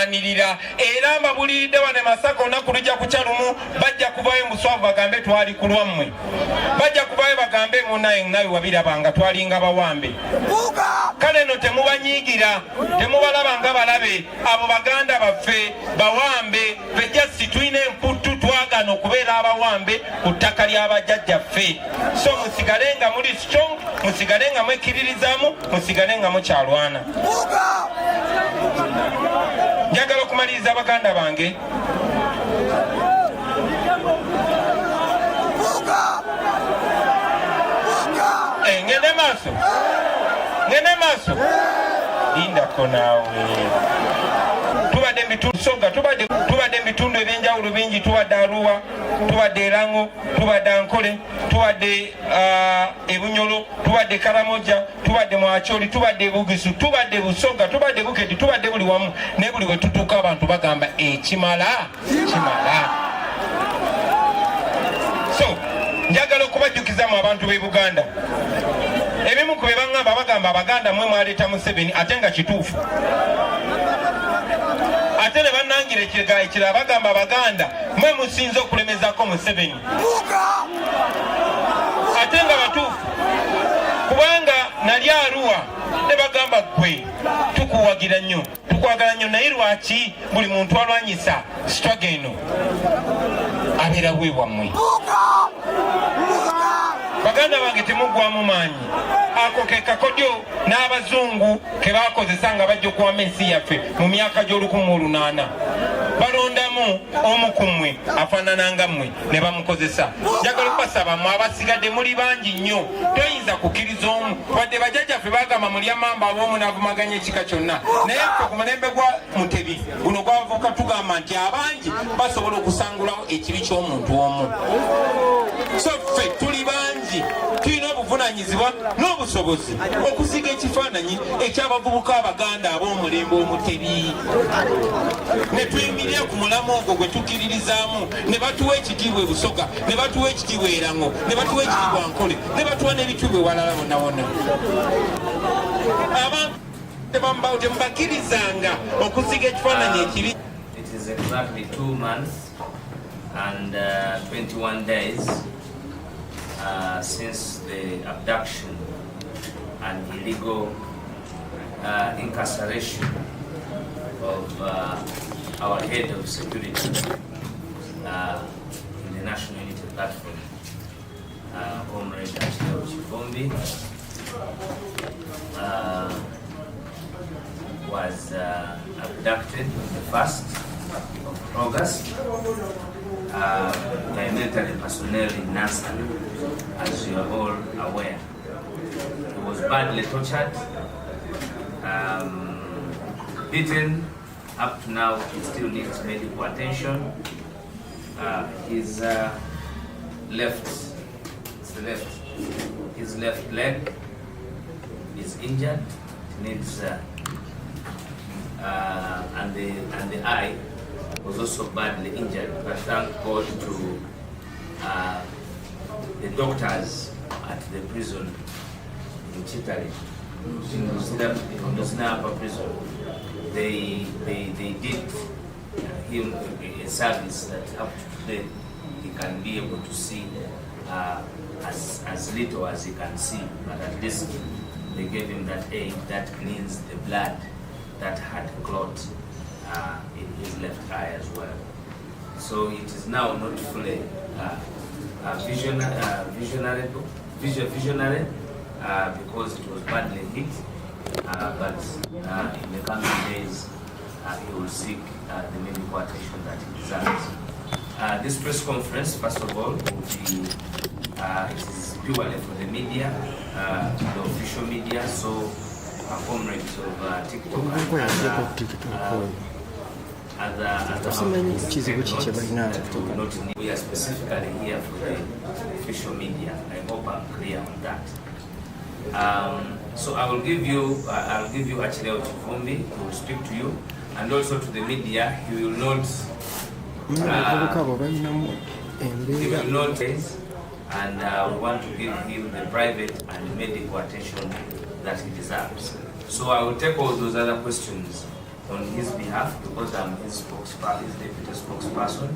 balwanirira era mbabulidde wane Masaka olunaku lujja kukya lumu bajja kuvayo Buswavu bagambe twali ku lwammwe, bajja kuvayo bagambe munaye nawe wabirabanga twalinga bawambe. Kale no temubanyiigira, temubalaba nga balabe, abo baganda baffe bawambe bejjasi tulina emputtu twagana okubeera abawambe ku ttaka ly'abajjajjaffe. So musigale nga muli strong, musigale nga mwekiririzaamu, musigale nga mukyalwana. Njagala okumaliriza abaganda bange, ngende maaso lindako naawe. Tubadde ebitundu ebyenjawulo bingi, tubadde Arua, tubadde Erango, tubadde Ankole, tubadde Ebunyolo, tubadde Karamoja, tubadde Mwacholi, tubadde Bugisu, tubadde Busoga, tubadde Bukedi, tubadde buli wamu, ne buli we tutuuka abantu bagamba ekimala kimala. So njagala okubajjukizamu abantu b'e Buganda, ebimu ku bye baŋŋamba bagamba Abaganda mwe mwaleeta Museveni ate nga kituufu. Ate ne bannangira ekirala bagamba Abaganda mwe musinze okulemezako Museveni ate nga batuufu, kubanga nali Arua ne bagamba gwe tukuwagira nnyo, tukwagala nnyo, naye lwaki buli muntu alwanyisa struggle eno abeera we wammwe? Baganda bange temuggwamu maanyi. Ako ke kakodyo n'abazungu ke bakozesa nga bajja okuwama ensi yaffe mu myaka gy'olukumu-8. Balondamu omu ku mmwe afaanana nga mmwe ne bamukozesa. Njagala okubasaba mmwe abasigadde muli bangi nnyo, toyinza kukkiriza omu. Wadde bajjajjaffe bagamba mulya mamba ab'omu n'avumaganya ekika kyonna, naye ffe ku mulembe gwa Mutebi guno gw'abavubuka tugamba nti abangi basobola okusangulawo ekibi ky'omuntu omu. So ffe tuli bangi, tulina obuvunaanyizibwa n'obusobozi okusiga ekifaananyi eky'abavubuka Abaganda ab'omulembe Omutebi, ne twemirira ku mulamu ogwo gwe tukkiririzaamu, ne batuwa ekitiibwa e Busoga, ne batuwa ekitiibwa e Erango, ne batuwa ekitiibwa Nkole, ne batuwa n'ebitiibwa ewalala wonna wonna. Abantu tebambakkirizanga okusiga ekifaananyi ekibi. It is exactly 2 months and 21 days since the abduction and illegal incarceration of our head of security in the National Unity Platform, Comrade Achileo Kivumbi, was abducted on the 1st of August by military personnel in Nasa, as you are all aware. He was badly tortured, beaten. Up to now, he still needs medical attention. His left leg is injured. Needs and the eye was also badly injured, but thank God to the doctors at the prison in Chitali, in the prison. They did him a service that up to today he can be able to see as little as he can see, but at least they gave him that aid that cleans the blood that had clot in his left eye as well. So it is now not fully visionary because it was badly hit, but in the coming days he will seek the medical attention that he deserves. This press conference, first of all, will be it is purely for the media, the official media, so comrades of TikTok and we are specifically here for the official media. I hope I'm clear on that. So I will give you Achileo Kivumbi, who will speak to you, and also to the media. He will not and we want to give him the private and medical attention that he deserves. So I will take all those other questions on his behalf because I'm his deputy spokesperson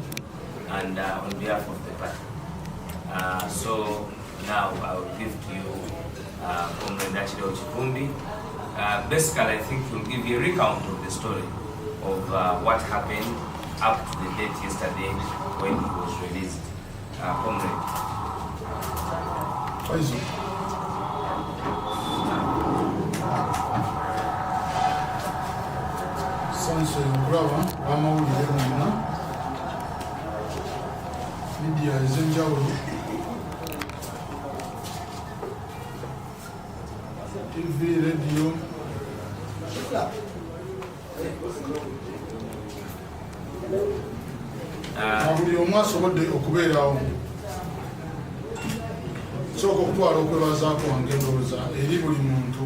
and on behalf of the party. So now I will give to you Mwingine Achileo Kivumbi. Basically, I think he'll give you a recount of the story of what happened up to the date yesterday when he was released. Comrade. Sanso Brava, amawulire gonna media ez'enjawulo TV, radio, buli omu asobodde okubeerawo. Sooka okutwala okwebazaako wange ndowooza eri buli muntu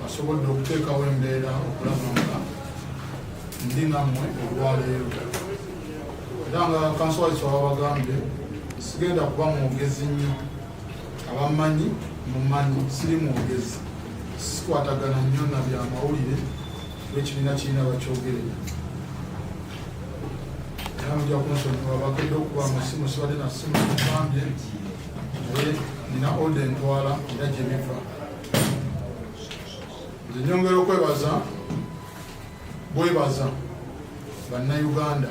asobodde okuteekawo embeera okulaba nga ndi nammwe olwaleero. Era nga kansowaisi wabagambye sigenda kuba mwogezi nnyo, abamanyi mumanyi siri mwogezi, sikwatagana nnyo na byamawulire lw'ekibiina kirina bakyogerera. Era mujja kunsonyiwa bakedde okuba amasimu sibadde na simu kugambye naye nina ode ntwala era gye biva. Nze nyongera okwebaza bwebaza bannayuganda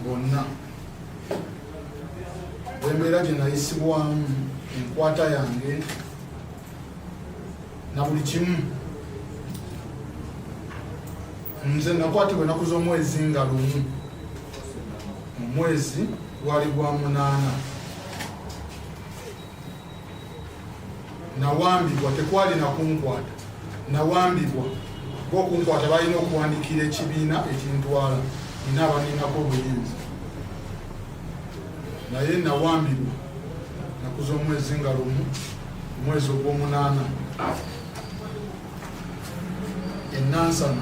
bonna bwembeera gye nayisibwamu enkwata yange na buli kimu. Nze nakwatibwa ennaku z'omwezi nga lumu mu mwezi gwali gwa 8. Nawambibwa, tekwali nakunkwata, nawambibwa. Bw'okunkwata balina okuwandiikira ekibiina ekintwala, nina abaninako obuyinza. Naye nawambibwa ennaku z'omwezi nga lumu, omwezi ogw'omunaana, Nansana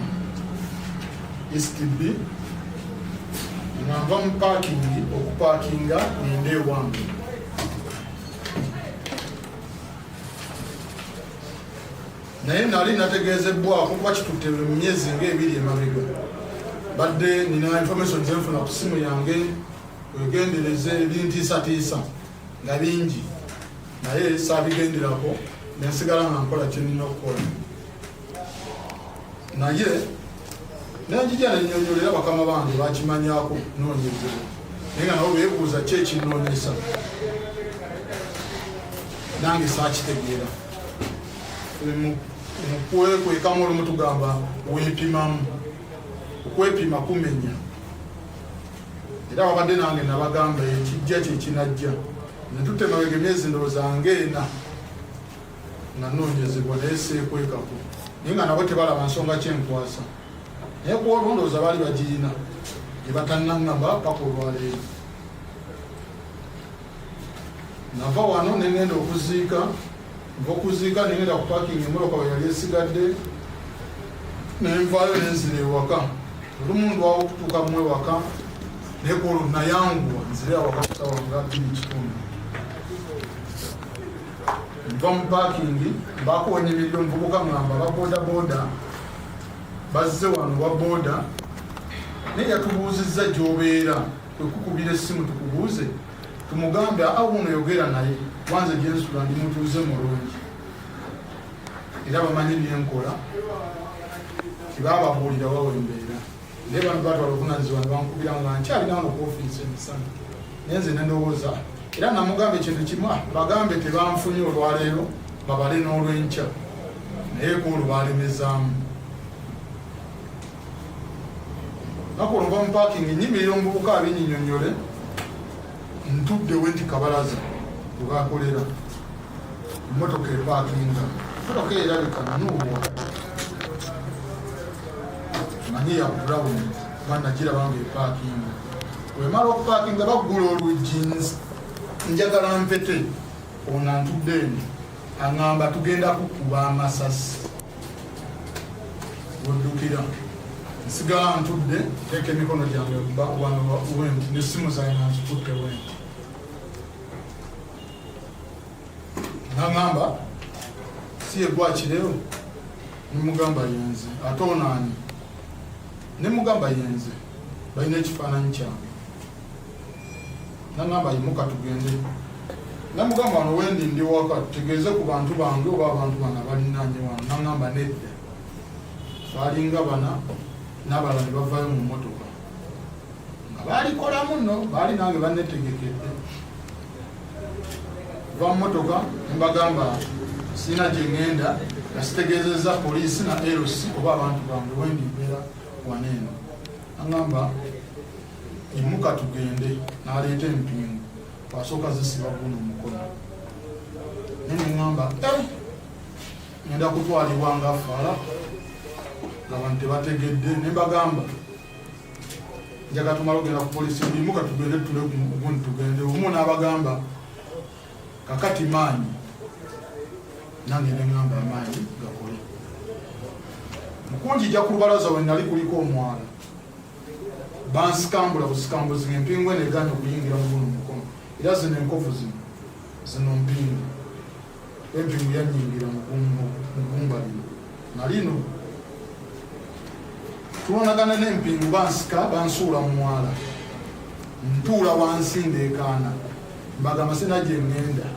East B, nga nva mu paakingi okupaakinga ngenda ewange. Naye nali nategeezebwako kuba kitutte mu myezi ng'ebiri emabega. Badde nina information zenfuna ku simu yange wegendereze ebintiisatiisa nga bingi, naye saabigenderako nensigala nga nkola kye nina okukola. Naye nenjija nenyonyolera bakama bange bakimanyako noonyezebwa, naye nga nabo beebuuza ki ekinnoonyesa, nange saakitegeera. Mukwekamu olumu tugamba weepimamu, okwepima kumenya. Era babadde nange nabagamba ekijja kyekinajja, netutemaga emyezi ndowooza ng'ena nga nnoonyezebwa naye seekwekako, naye nga nabo tebalaba nsonga kyenkwasa. Naye ku olwo ndowooza baali bagirina gye batannangamba paka olwaleero. Nava wano nengenda okuziika, nva okuziika nengenda ku parking emmotoka bwe yali esigadde, nenvaayo nenzira ewaka. Olumu ndwawo okutuuka mu ewaka, naye ku olwo nayanguwa nzire awaka kusawa nga 2:30. Nva mu parking mbaako wenyimiridde omuvubuka ngamba ba bodaboda bazze wano wa boda, naye yatubuuzizza gy'obeera, kwekukubira essimu tukubuuze tumugambe awuno yogera naye wanze gyensula ndi mutuuze mulungi. Era bamanyi byenkola tibababuulira wawembeera, naye bantu batwala obuvunaanyizibwa ne bankubira nga nkyalina wano ku ofiisi emisana. Naye nze nendowooza era namugambe ekintu kimu, bagambe tebanfunye olwaleero babale n'olwenkya, naye kuolwo balemezaamu. Nakulo nva mu parking nyimirira omuvubuka abinyinyonnyole, ntudde we nti kabalaza webakolera emmotoka epaakinga. Emmotoka erabika nanuubwa manyi ya brown banagiraba nga epaakinga. Wemala okupaakinga baggula oluggi, njagala mpete, ono antudde eno aŋŋamba tugenda kukuba amasasi. Weddukira nsigala ntudde teeka emikono gyange wenti nessimu zange nanzikutte wenti. Naŋŋamba si ye gwa Achileo, nimugamba yenze ate onaani nimugamba yenze balina ekifaananyi kyange nangamba yimuka tugende namugamba wano wendi ndi waka tutegeeze ku bantu bange oba abantu bana balinaanye wano nangamba nedda balinga bana n'abalala ne bavaayo mu mmotoka nga baalikolamu nno baali nange bannetegekedde va mu mmotoka nembagamba sina gye ŋŋenda nasitegeezezza poliisi na LC oba abantu bange wendi mbeera waneeno nangamba imuka tugende n'aleeta empingu twasooka zisiba guno omukono naye neŋŋamba ngenda kutwalibwa nga fala abantu tebategedde nembagamba njaga tumala ogenda ku poliisi imuka tugende tule guno tugende omu n'abagamba kakati maanyi nange neŋŋamba amaanyi gakole mukunjija ku lubalaza we nali kuliko omwala bansikambula busikambuzi ng'empingu eno eganya okuyingira mu guno mukono era zino enkofu zino mpingu empingu yanyingira mugumba lino nalino tulonagana n'empingu bansika bansuula mu mwala ntuula wansi ndeekaana mbagamba sina gye ŋŋenda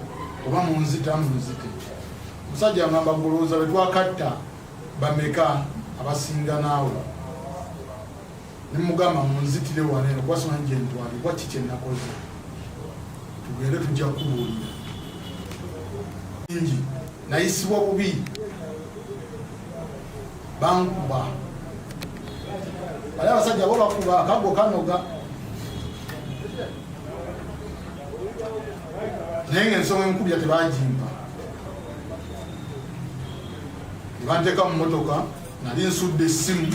oba munzite omusajja agamba golooza bwe twakatta bameka abasinga naawe nimugamba munzitire waneeno kuba simanyi gye ntwali kuba kiki ennakoze tugende tujja kubuulira ingi nayisibwa bubi bankuba ali abasajja bo bakuba akago kanoga naye ng'ensonga enkubya tebagimpa nebanteeka mu motoka nali nsudde essimu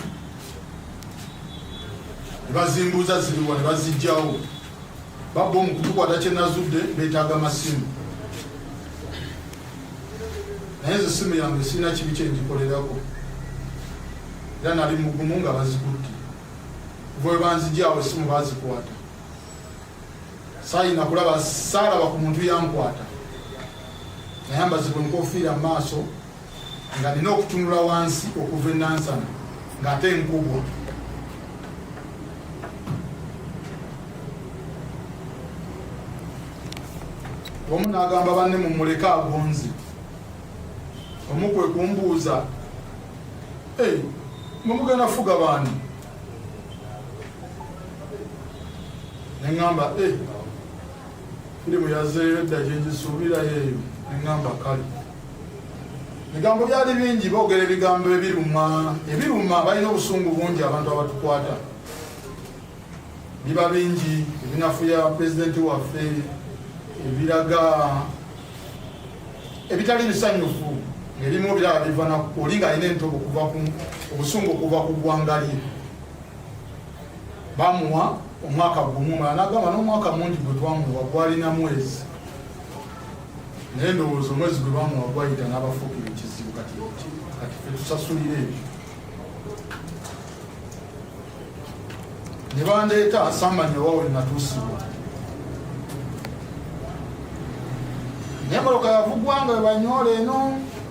nebazimbuuza ziriwa ne bazijjawo babba omukutukwata kyenazudde beetaaga masimu naye nze essimu yange sirina kibi kyenjikolerako era nali mugumu nga bazikutte kuva we banzijjaawo essimu bazikwata saayina kulaba saalaba ku muntu yankwata naye mbazibwe nkofiira mu maaso nga nina okutunula wansi okuva enansana ng'ate nkubwa omu n'agamba banne mumuleke agonzi omu kwe kumbuuza mumugenda fuga baani neŋŋamba firimu yazeeyo edda gyengisuubirayo eyo neŋŋamba kale ebigambo byali bingi boogera ebigambo ebiruma balina obusungu bungi abantu abatukwata biba bingi ebinafuya pulezidenti waffe ebiraga ebitali bisanyufu ng'ebimu ebiraba biva oli ng'alina entobo obusungu okuva ku ggwanga lye bamuwa omwaka gumu n'agamba n'omwaka mungi gwe twamuwa gwalina mwezi naye ndowooza omwezi gwe bamuwa gwayita n'abafuukira ekizibu kati ffe tusasulira ebyo ne bandeeta asambanya owawe natuusibwa naye emmotoka yavugwanga we banyola eno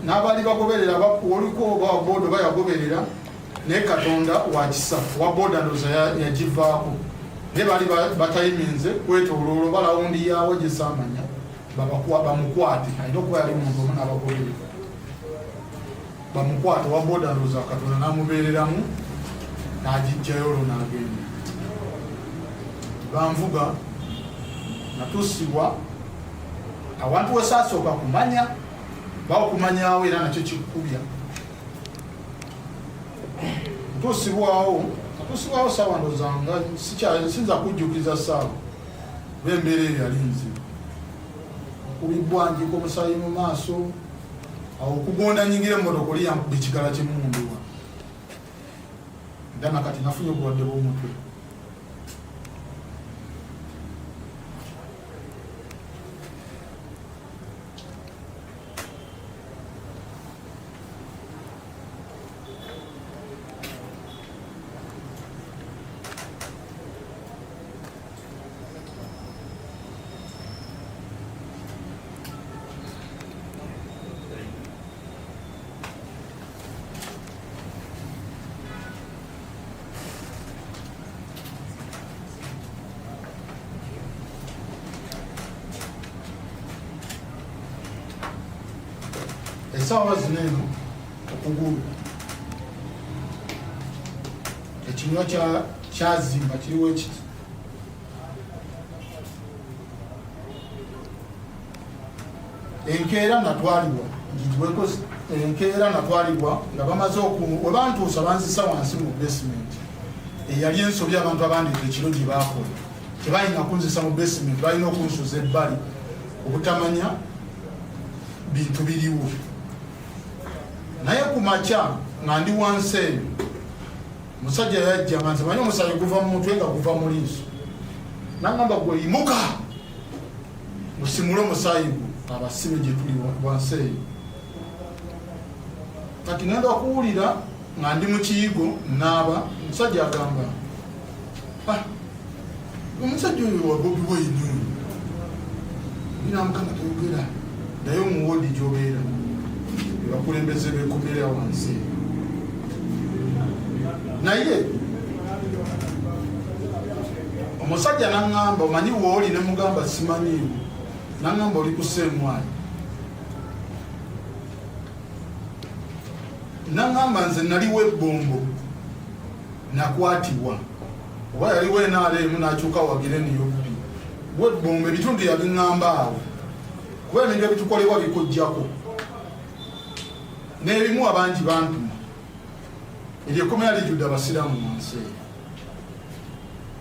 n'abaali bagoberera oliko oba waboda oba yagoberera naye katonda wakisa waboda ndoza yagivaako naye baali batayiminze kwetooloola oba lawundi yaawe gyesamanya bamukwate alina okuba yali muntu omu n'abagoberera bamukwate waboda ndoza katonda n'amubeereramu n'agijjayo olwo n'agenda banvuga natuusibwa awantu wesaasooka kumanya baokumanyawo era nakyo kikukubya ntuusibwawo saawa ndozanga sinza kujjukiza saawa bembeera eyo yali nzibu okubibbwanjika omusayi mu maaso awo okugonda nyingira emmotoka oli yankuba ekigala kyemunduwa era nakati nafunye obulwadde bw'omutwe esawa zineno okugulu ekinywa kyazimba kiriwo ekiti enkeera natwalibwa enkeera natwalibwa nga bamaze we bantuusa banzisa wansi mu basement eyali ensobi abantu abandiika ekiro gye baakola tebalina kunzisa mu basement balina okunsuza ebbali obutamanya bintu biriwo naye ku makya nga ndi wansi eyo musajja yajja nga nze manyi omusayi guva mu mutwe nga guva mu liiso nagamba gwe yimuka gusimule omusayi gwo abasibe gye tuli wansi eyo kati ngenda okuwulira nga ndi mu kiyigo naaba omusajja agamba omusajja oyo wa Bobi Wine binamukanga toyogera naye omuwodi gyobeera bakulembeze bekomera wansi naye omusajja naŋŋamba omanyi wooli ne mugamba simanyiiwo naŋŋamba oli kuseemwayi naŋŋamba nze naliwo ebbombo nakwatibwa oba yaliwo NRM nakyuka wagire niyobbi webbombo ebitundu yabiŋŋamba awo kuba ebintu ebitukolebwa bikujjako n'ebimu abangi bantuma eryo ekkomera lijjudde abasiraamu mu nsi eyo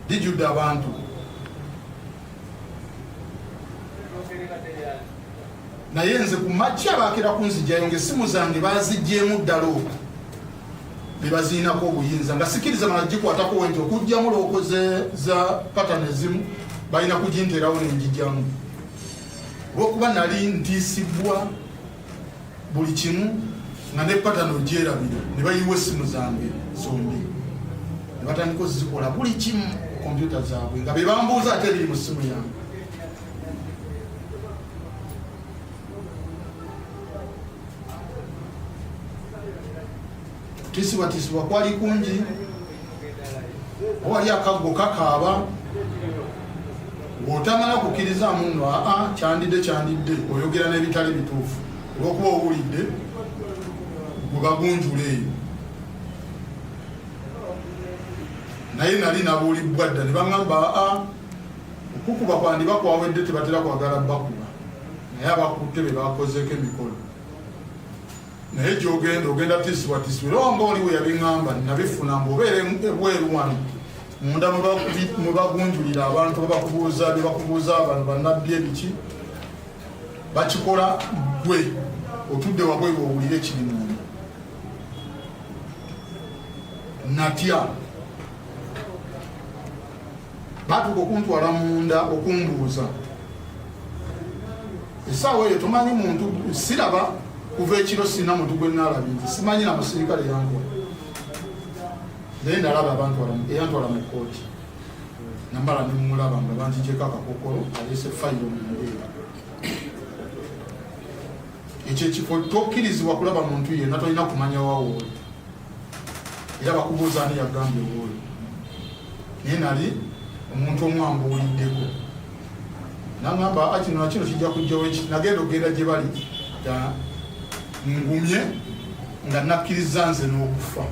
lijjudde abantu naye nze ku makya baakera kunzijjayo ng'essimu zange baaziggyemu ddala okwo bebaziinako obuyinza nga sikiriza mala gikwatako wenti okugjamu looko za patana ezimu balina kuginteerawo nenjijjamu olwokuba nali ntiisibwa buli kimu nga ne patana ogyerabira ne bayiwa essimu zange zombi ne batandika ozikola buli kimu kompyuta zaabwe nga bebambuuza ate biri mu ssimu yange tisibwa kwali kungi owali akaggo kakaaba bw'otamala kukirizaamu nno kyandidde oyogera n'ebitali bituufu olwokuba owulidde gwe bagunjula eyo naye nali nabuulibbwa dda ne baŋŋamba okukuba kwandiba kwawedde tebatera kwagala bakuba naye abakutte be bakozeeko emikolo naye gyogenda ogenda tisibwa era nga oli we yabiŋŋamba nabifuna mbobeere ebweru wano munda mwe bagunjulira abantu bebakubuuza abantu bannabbi ebiki bakikola gwe otudde wabwe owulire ekiri munda natya batuuka okuntwala munda okumbuuza essaawa eyo tomanyi muntu siraba kuva ekiro sina muntu gwe naalabinze simanyi na musirikale yankola naye nalaba eyantwala mu kooti namala nemulaba nga banjijeko akakokolo alese fayiro mundeera ekyo ekifo tokkirizibwa kulaba muntu yenna tolina kumanya wawooli era bakubuuza ani yagambye wooli naye nali omuntu omwambuuliddeko nagamba kino nakino kijja kujjawo nagenda ogenda gye bali ngumye nga nakkiriza nze n'okufa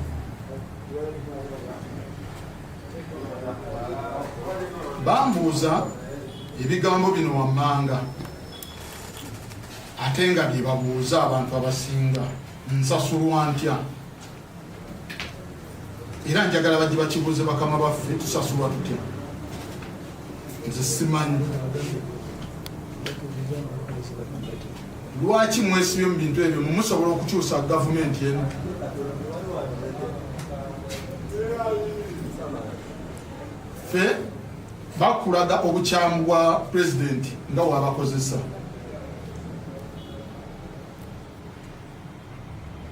bambuuza ebigambo bino wammanga ate nga bye babuuza abantu abasinga nsasulwa ntya era njagala bajje bakibuuze bakama baffe tusasulwa tutya nze simanyi lwaki mwesibye mu bintu ebyo mumusobola okukyusa gavumenti eno fe bakulaga obukyamu bwa pulezidenti nga wabakozesa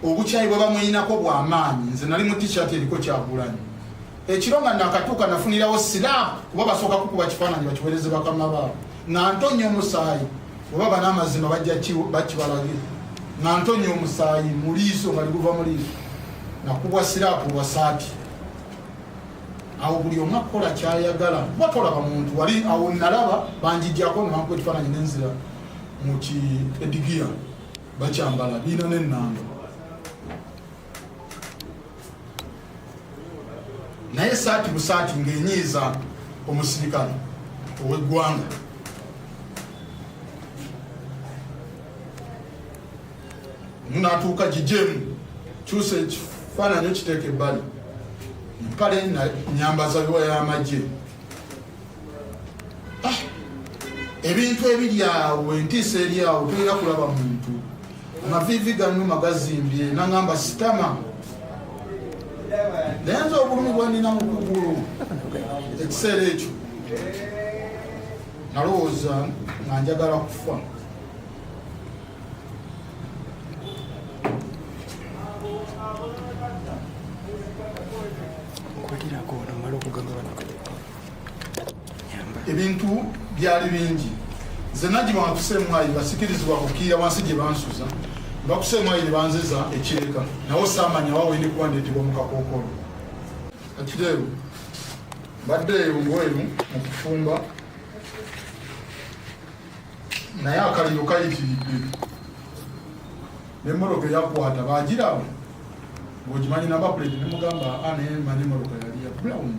obukyayi bwe bamuyinako bw'amaanyi nze nali mu t-shirt eriko kyagulanyi ekiro nga nakatuuka nafunirawo siraapu kuba basooka kukuba kifaananyi bakiwereze bakama baabo nga ntonya omusaayi oba banamazima bakibalage nga ntonya omusaayi mu liiso nga liguva mu liiso nakubwa siraapu bwa saati awo buli omu akola kyayagala batolaba muntu wali awo nalaba banjijjako nebankuba ekifaananyi nenzira mu edigiya bakyambala biina n'ennanga naye saati busaati ng'enyiiza omusirikale ow'eggwanga. N'atuuka gijemu kyusa ekifaananyi okiteeka ebbali mpale nyambaza y'amagye. Ebintu ebiri awo entiisa eri awo toyina kulaba muntu. Amaviivi gano magazimbye nangamba sitama naye nze obulumi bwandina mu kugulu ekiseera ekyo nalowooza nga njagala kufa. Ebintu byali bingi. Nze nagiba kusemwayi basikirizibwa kukiira wansi gye bansuza bakusemwayi ne banziza ekireka nawo saamanya wawe ndi kuba ndeetebwa mu kakookolo. Akireewo mbadde eyo ngweru mu kufumba naye akaliro kayitiridde n'emmoloka eyakwata baagiraba ng'ogimanyi namba puleti ne mugamba naye manyi emmoloka yali ya brown.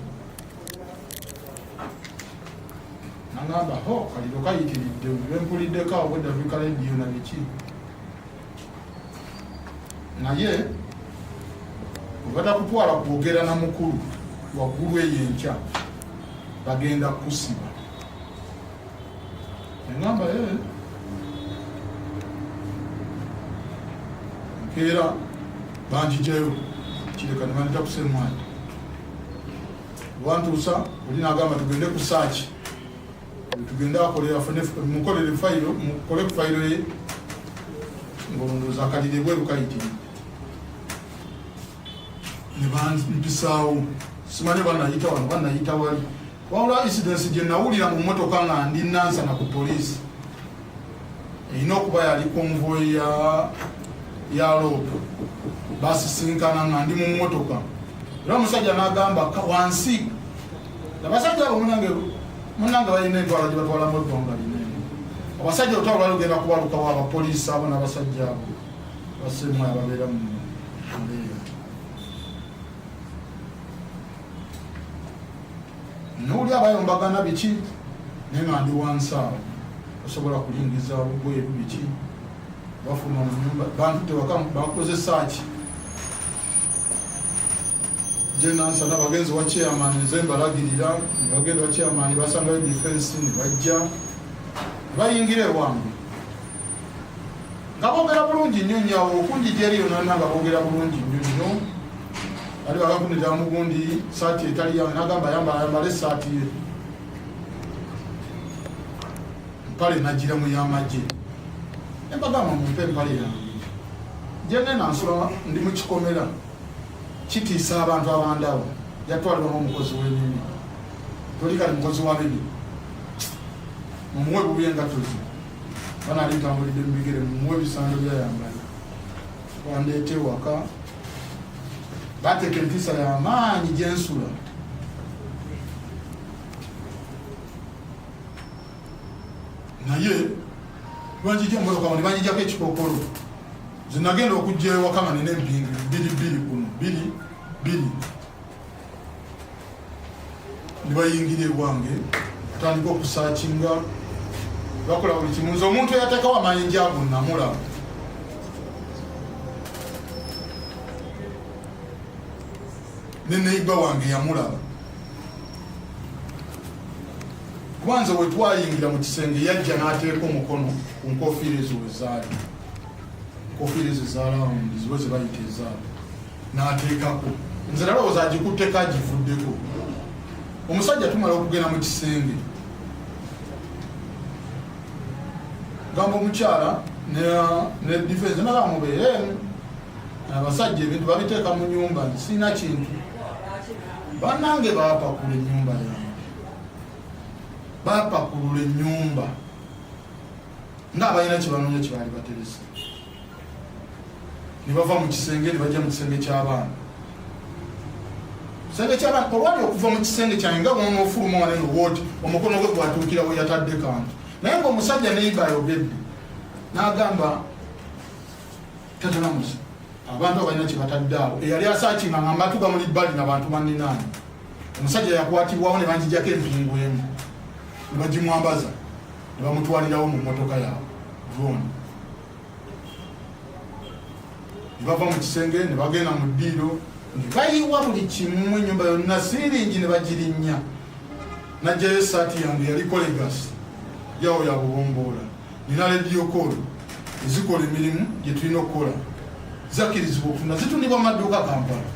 Nangamba kaliro kayitiridde bempuliddeko awo bwedda Africa Radio na biki naye obata kutwala kwogera na mukulu waggulu eyo enkya bagenda kusiba. Nangamba nkeera banjijayo kireka ne banita kusemwayi wantuusa oli nagamba tugende ku saaki tugenda akolera mukolere fayiro mukole ku fayiro ye ng'olondooza akalire bweru kayitiridde ne bampisaawo simanyi banayita wano banayita wali wabula incidence gye nawulira mu mmotoka nga ndi nansana ku poliisi erina okuba yali konvoyi ya loopu basisinkana nga ndi mu mmotoka era omusajja n'agamba wansi abasajja abo munange balina entwala gye batwalamu eggwanga linene. Abasajja otwala balugenda kubalukawo abapoliisi abo n'abasajja abo basemwayi ababeera mu mbeera. Nowuli abayombagana biki naye nga ndi wansi awo basobola kulingiza bweru biki bafuma mu nyumba bantu tewaka bakoze saaki jenansana bagenzi wa chairman nze mbalagirira bagenda wa chairman basangayo defense ne bajja bayingire wange nga boogera bulungi nnyo nyawo okunjija eri yonna nga boogera bulungi nnyo nnyo ali bagakunira mugundi saati etali yange nagamba yambale saati ye mpale nagira mu yamagye embagamba mumpe empale yange jenne nansula ndi mu kikomera kitiisa abantu abandawo yatwalibwamu omukozi w'ennimi toli kali mukozi wa bibi mumuwe bubi engatozi banaali ntambulidde mu bigere mumuwe ebisando byayambala wandeete waka bateeka entiisa y'amaanyi gyensula naye lwanjija mmotoka ne banjijako ekikookolo zinagenda okujja ewaka nga nina empingi bbiri kuno bbiri ne bayingira ewange atandika okusaakinga bakola buli kimu nze omuntu eyateekawo amayinja ago namulaba ne neiba wange yamulaba kubanza we twayingira mu kisenge yajja n'ateeka omukono ku nkofiira ezo wezaali enkofiira ezo ezaalawundi ziwe ze bayita ezaali n'ateekako nze nalowooza agikutteko agivuddeko omusajja tumala okugenda mu kisenge gamba omukyala ne defense nagamba mubeereemu abasajja ebintu babiteeka mu nyumba sirina kintu bannange baapakula ennyumba yange baapakulula ennyumba ng'abalina kyebanoonya kyebaali bateresa ne bava mu kisenge ne bajja mu kisenge ky'abaana kisenge ky'abaana olwali okuva mu kisenge kyange nga bwonoofuluma wane nowooti omukono gwe gwatuukira we yatadde kantu naye ng'omusajja neiba ayogedde n'agamba tatanamusa abantu abalina kibataddeawo eyali asaakinga nga mbatuga muli bbali nabantu baninaani omusajja yakwatibwawo ne banjijjako empingu emu ne bagimwambaza ne bamutwalirawo mu mmotoka yaabwe drone ne bava mu kisenge ne bagenda mu ddiiro ne bayiwa buli kimu ennyumba yonna siiringi ne bagirinnya najjayo esaati yange yaliko legasi yawo yabubomboola nina rediyo koolo ezikola emirimu gye tulina okukola zakkirizibwa okufuna zitundibwa mu maduuka Kampala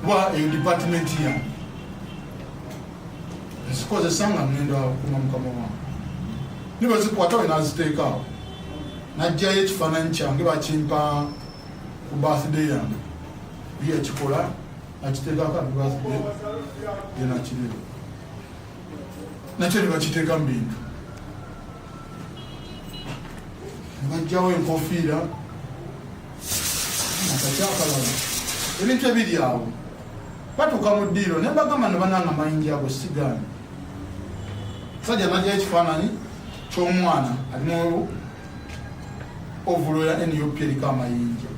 wa eyo dipatimenti yange nzikozesa nga ngenda kuma mukama wange niba zikwata we naziteekaawo najjayo ekifaananyi kyange bakimpa ku birthday yange ye ekikola nakiteekako happy birthday ye nakirero nakyo ne bakiteeka mu bintu nebajjawo enkofiira nakakyakalala ebintu ebiri awo batuuka mu ddiiro ne bagamba ne bananga amayinja ago sigaani sajja najjayo ekifaananyi ky'omwana alimu ovulo ya NUP eriko amayinja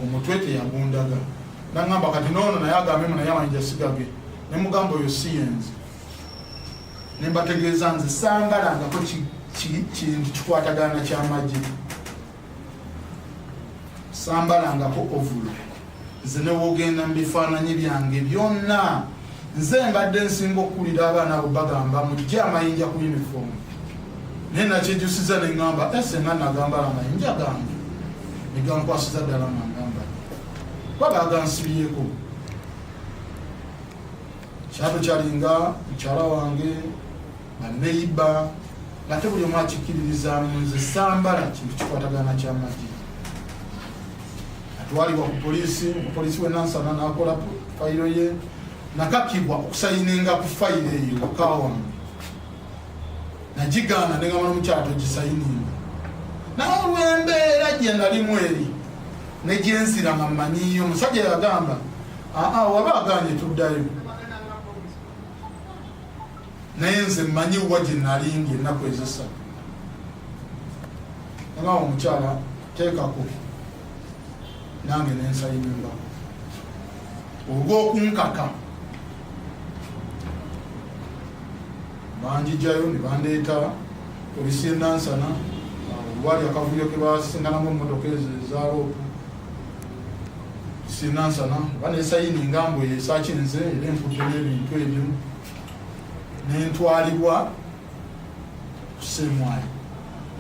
omutwe teyagundaga nagamba kati noono naye agambemu naye amayinja sigage ne mugamba oyo siyenzi ne mbategeeza nze sambalangako kintu kikwatagana ky'amagye sambalangako ovulo nze newogenda mu bifaananyi byange byonna nze mbadde nsinga okuwulira abaana abo bagamba mutye amayinja ku uniform naye nakyejusiza ne ŋŋamba senga nagambala amayinja gange negankwasiza ddala nangamba kuba bagansibiyeko kyalo kyalinga mukyala wange baneiba ate buli omu akikkiririzaamu nze sambala kintu kikwatagana ky'amagye atwalibwa ku poliisi we nansana nakola fayiro ye nakakibwa okusayininga ku fayiro eyo waka wange nagigaana negamba n'omukyala togisayininga naye olw'embeera gye nalimu eri ne gyenzira nga mmanyiyo omusajja yagamba waba aganye tuddayo naye nze mmanyi wa gye nalinga ennaku ezisatu nagamba omukyala teekako nange nensayininga olw'okunkaka banjijjayo ne bandeeta polisi enansana wali akavuyo ke basinganamu emmotoka ezo ezaloopu sinansana banesayininga mbu esakinze era enfudde n'ebintu ebyo nentwalibwa kusemwayo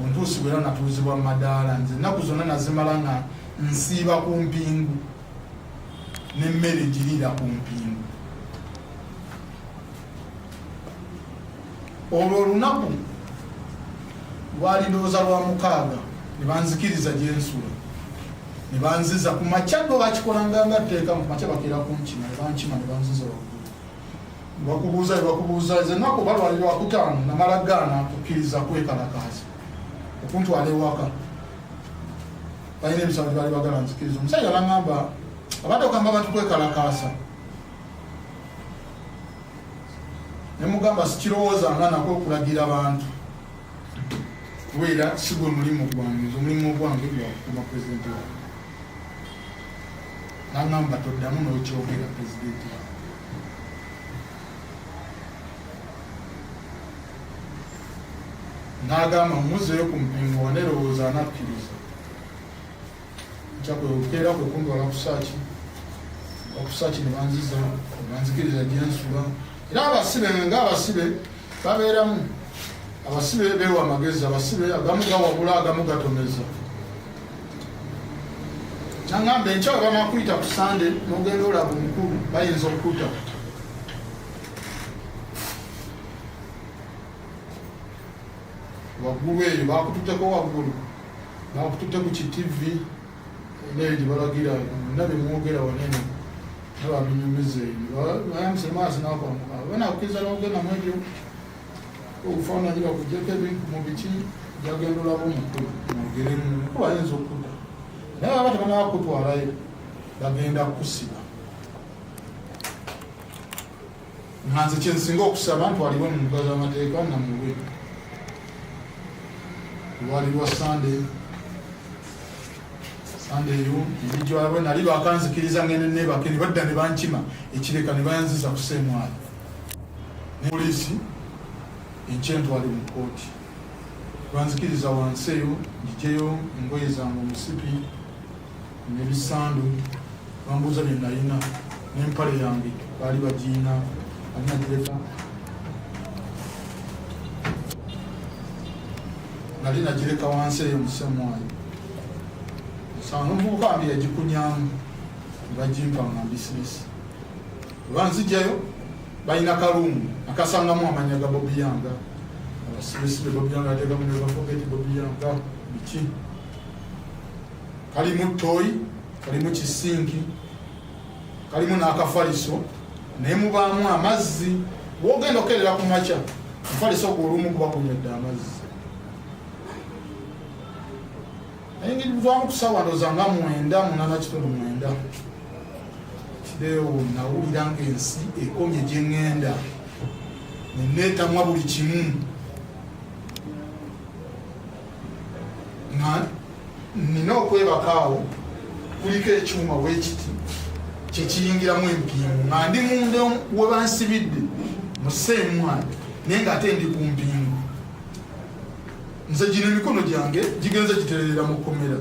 ontuusibwa era natuuzibwa mu madaala nze ennaku zonna nazimala nga nsiiba ku mpingu n'emmere girira ku mpingu olwo olunaku lwali ndowooza lwa 6 ne banzikiriza gyensula ne banziza ku makyaddo bakikolanga nga tteeka mu makya bakeera kunkima ne bankima ne banziza waggulu bakubuuza ezo ennaku balwalira wakutaano namala gaana kukkiriza kwekalakaasa okuntwala ewaka balina ebisawo gye bali bagala nzikiriza omusajja nagamba abadde okamba abantu kwekalakaasa ne mugamba sikirowoozanga nako okulagira abantu kubeera si gwe mulimu gwange omulimu gwange gwakukuma pulezidenti wawe nagamba toddamu n'okyogera pulezidenti wawe nagamba muzeeyo ku mpingo wanerowooza anakkiriza kyakwekeera kwe kuntwala okusaaki ne banziza banzikiriza gyensula era abasibe nga abasibe babeeramu abasibe beewa amagezi abasibe agamu gawabula agamu gatomeza nagamba enkyawe banakuyita ku sande nogenda olaba omukulu bayinza okukuta waggulu eyo bakututeko waggulu bakutute ku kitivi neyo gye balagira na bemwogera wanene nababinyumiza eyo bayamusemasi nakwamuka banakukiriza nogenda mwebyo obufaananyi bakujjako ebinku mu biki jagenda olaba omukulu mwogeremu bayinza okukuta naye baba tebanabakutwalayo bagenda kukusiba nga nze kyensinga okusaba ntwalibwe mu mbuga z'amateeka namulwe lwali lwa sande sandeyo ndijo abo nali bakanzikiriza ngene ne bakeni badda ne bankima ekireka ne bayanziza kusemwa ne polisi enchento ali mu kooti banzikiriza wanseyo njijeyo engoye zange omusipi n'ebisandu bambuuza bye nalina n'empale yange baali bagiina alina direka nali nagireka wansi eyo musemwayo nsanga omuvubuka wange yagikunyamu bagimpa nga bisibisi banzijayo balina kalungu akasangamu amanya ga Bobi Yanga abasibisibe Bobi Yanga ateekamu ne bafogeti Bobi Yanga biki kalimu toyi kalimu kisinki kalimu n'akafaliso naye mubaamu amazzi wogenda okerera ku makya mufaliso gwolumu kuba kunywedde amazzi engeri buvaamu kusawa ndoza nga 9:8 kireewo nawulira ng'ensi ekomye gye ŋŋenda neneetamwa buli kimu nga nina okwebakaawo kuliko ekyuma weekiti kyekiyingiramu empingu nga ndi munda we bansibidde mu seemwana naye ng'ate ndi ku mpingu nze gino emikono gyange gigenze gitererera mu kkomera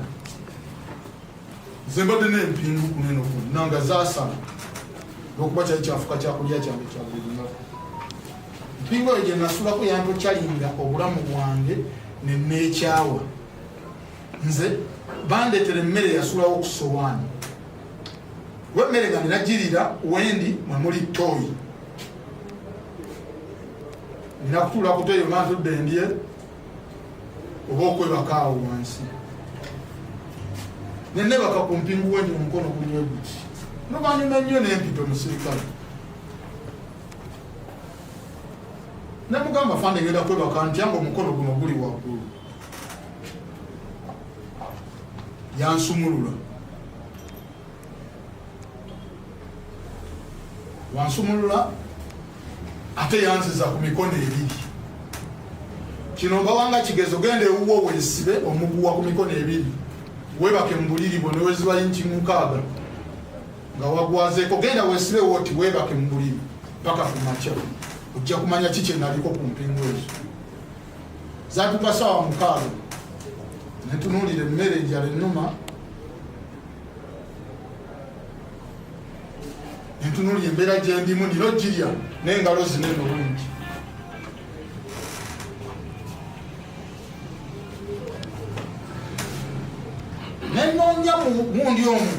nze mbadde n'empingu kuneno kunna nga zaasala olwokuba kyali kyafuka kyakulya kyange kya buli lunaku mpingu eyo gye nasulako yantokyalinga obulamu bwange neneekyawa nze bandeetera emmere yasulawo ku sowaani wemmere nga ninagirira wendi mwe muli toyi nina kutuula ku toyi nga ntudde ndye oba okwebakaawo wansi nenebaka ku mpingu wendi omukono gunywe guti nobanyuma nnyo nempipe musirikale nemugamba fande ngenda kwebaka ntyanga omukono guno guli waggulu yansumulula wansumulula ate yanziza ku mikono ebiri kino mbawanga kigezo gende ewuwo weesibe omuguwa ku mikono ebiri webake mbuliri bwo neweziba inchi 6 nga wagwazeeko genda weesibe woti webake mbuliri paka ku makya ojja kumanya kikye naliko ku mpingu ezo zatuka sawa 6 netunuulira emmere enjala ennuma netunuulira embeera gyendimu nino girya n'engalo zinene bulungi nenoonya mundi omu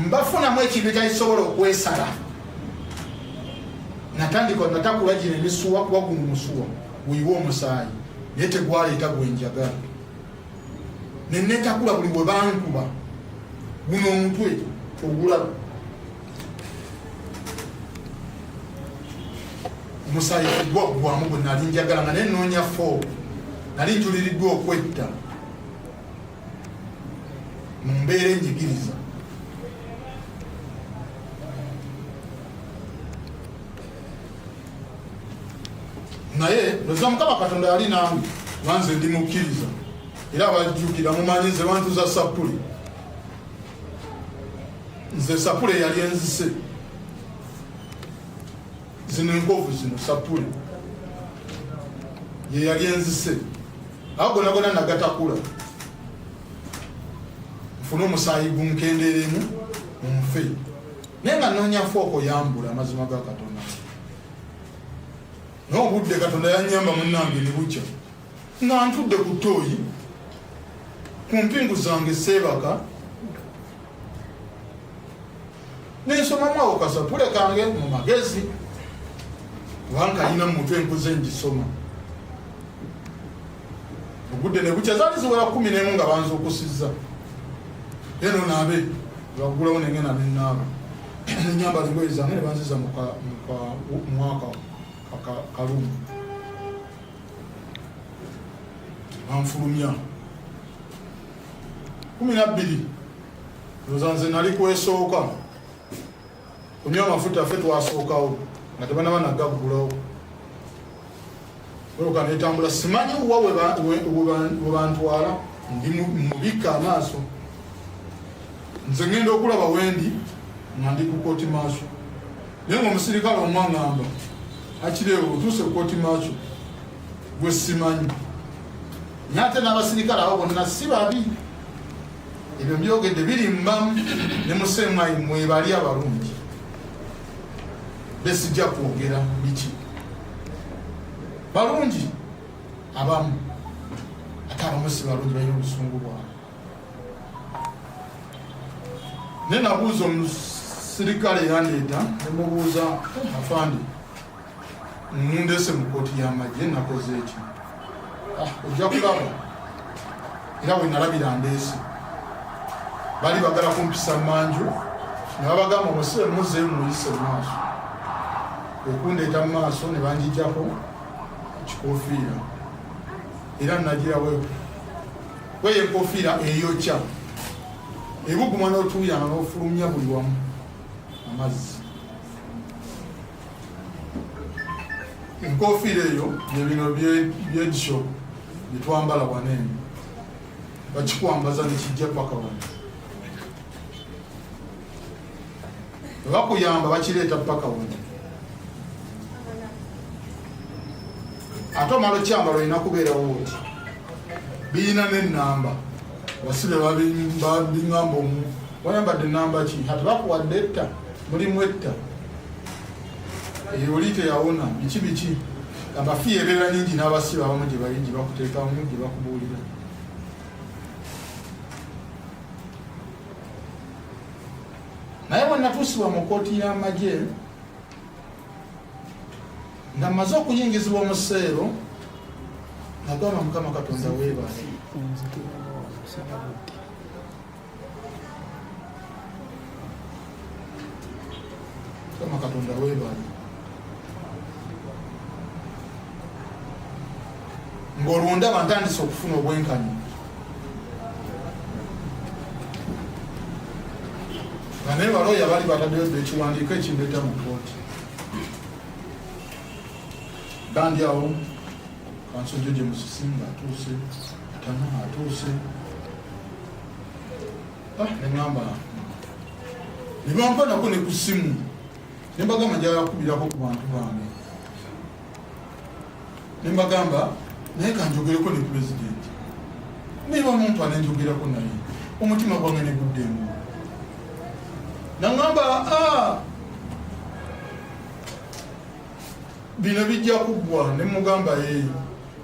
mbafunamu ekintu ekyakisobola okwesala natandika natakula gino emisuwa kuba guno musuwa guyiwa omusaayi naye tegwaleeta gwenjagala nenetakula buli bwe bankuba guno omutwe ogulaba omusaayi gwaggwamu gwe nali njagala nga nenoonya fo nali njuliriddwa okwetta mu mbeera enjigiriza naye loza Mukama Katonda yali nange banze ndi mukkiriza era abajjukira mumanyi nze bantuza sapule nze sapule yali enzise zino enkovu zino sapule ye yali enzise awo gonagona nagatakula nfune omusaayi gunkenderemu munfe naye nga noonya fooko yambula amazima ga Katonda n'obudde Katonda yanyamba munnange ne bukya nga ntudde ku ttooyi ku mpingu zange seebaka nensomamu awo kasapule kange mu magezi kubanga alina mu mutwe enkuze ngisoma obudde ne bukya zaali ziwera 11 nga banza okusizza eno naabe bagulawo nengena nenaaba nenyambala engoye zange ne banziza mu mwaka kalungu banfulumya 12 loza nze nali kwesooka kunywa amafuta ffe twasookawo nga tebanaba nagagulawo oka netambula simanyi wa we bantwala ndi mubika amaaso nze ngenda okulaba wendi nga ndi ku kooti maaso naye ng'omusirikale omwaŋŋamba Achileo otuuse ku kooti maaso gwe simanyi naye ate n'abasirikale abo bonna si babi ebyo mbyogedde biri mbamu ne musemwayi mwebali abalungi besijja kwogera biki balungi abamu ate abamu si balungi balina obusungu bwabwe naye nabuuza omusirikale yandeeta nemubuuza afande nundese mu kooti y'amagye nakoze eki ojja kulaba era bwe nalabira ndeese bali bagala kumpisa manju ne babagamba omusire muzeeyo muyise mu maaso okundeeta mu maaso ne banjijjako ekikofiira era nagira weyo enkofiira eyokya ebuguma n'otuuyanga n'ofulumya buli wamu amazzi enkofiira eyo byebino byedisho byetwambala waneeni bakikwambaza nekijja paka wano bakuyamba bakireeta paka wano ate omala okyambala olina kubeerawo oti birina n'ennamba basibe babiŋŋamba omu wayambadde ennamba ki ate bakuwadde etta mulimu etta eyo oli teyawona biki abafi ebeera nyingi n'abasibe abamu gye bali gye bakuteekamu gye bakubuulira naye bwe natuusibwa mu kooti y'amagye nga mmaze okuyingizibwa omuseero nagamba Mukama Katonda weebale Mukama Katonda weebale ng'olwo ndaba ntandise okufuna obwenkanyi nga naye balooya bali bataddeyo ekiwandiiko ekindeeta mu kooti gandi awo kansonjo gye musisinga atuuse atana atuuse neŋŋamba nebampanako ne ku ssimu nembagamba njayakubirako ku bantu bange nembagamba naye kanjogereko ne pulezidenti niba omuntu anenjogerako naye omutima gwange ne guddemu naŋŋamba bino bijja kuggwa ne mugamba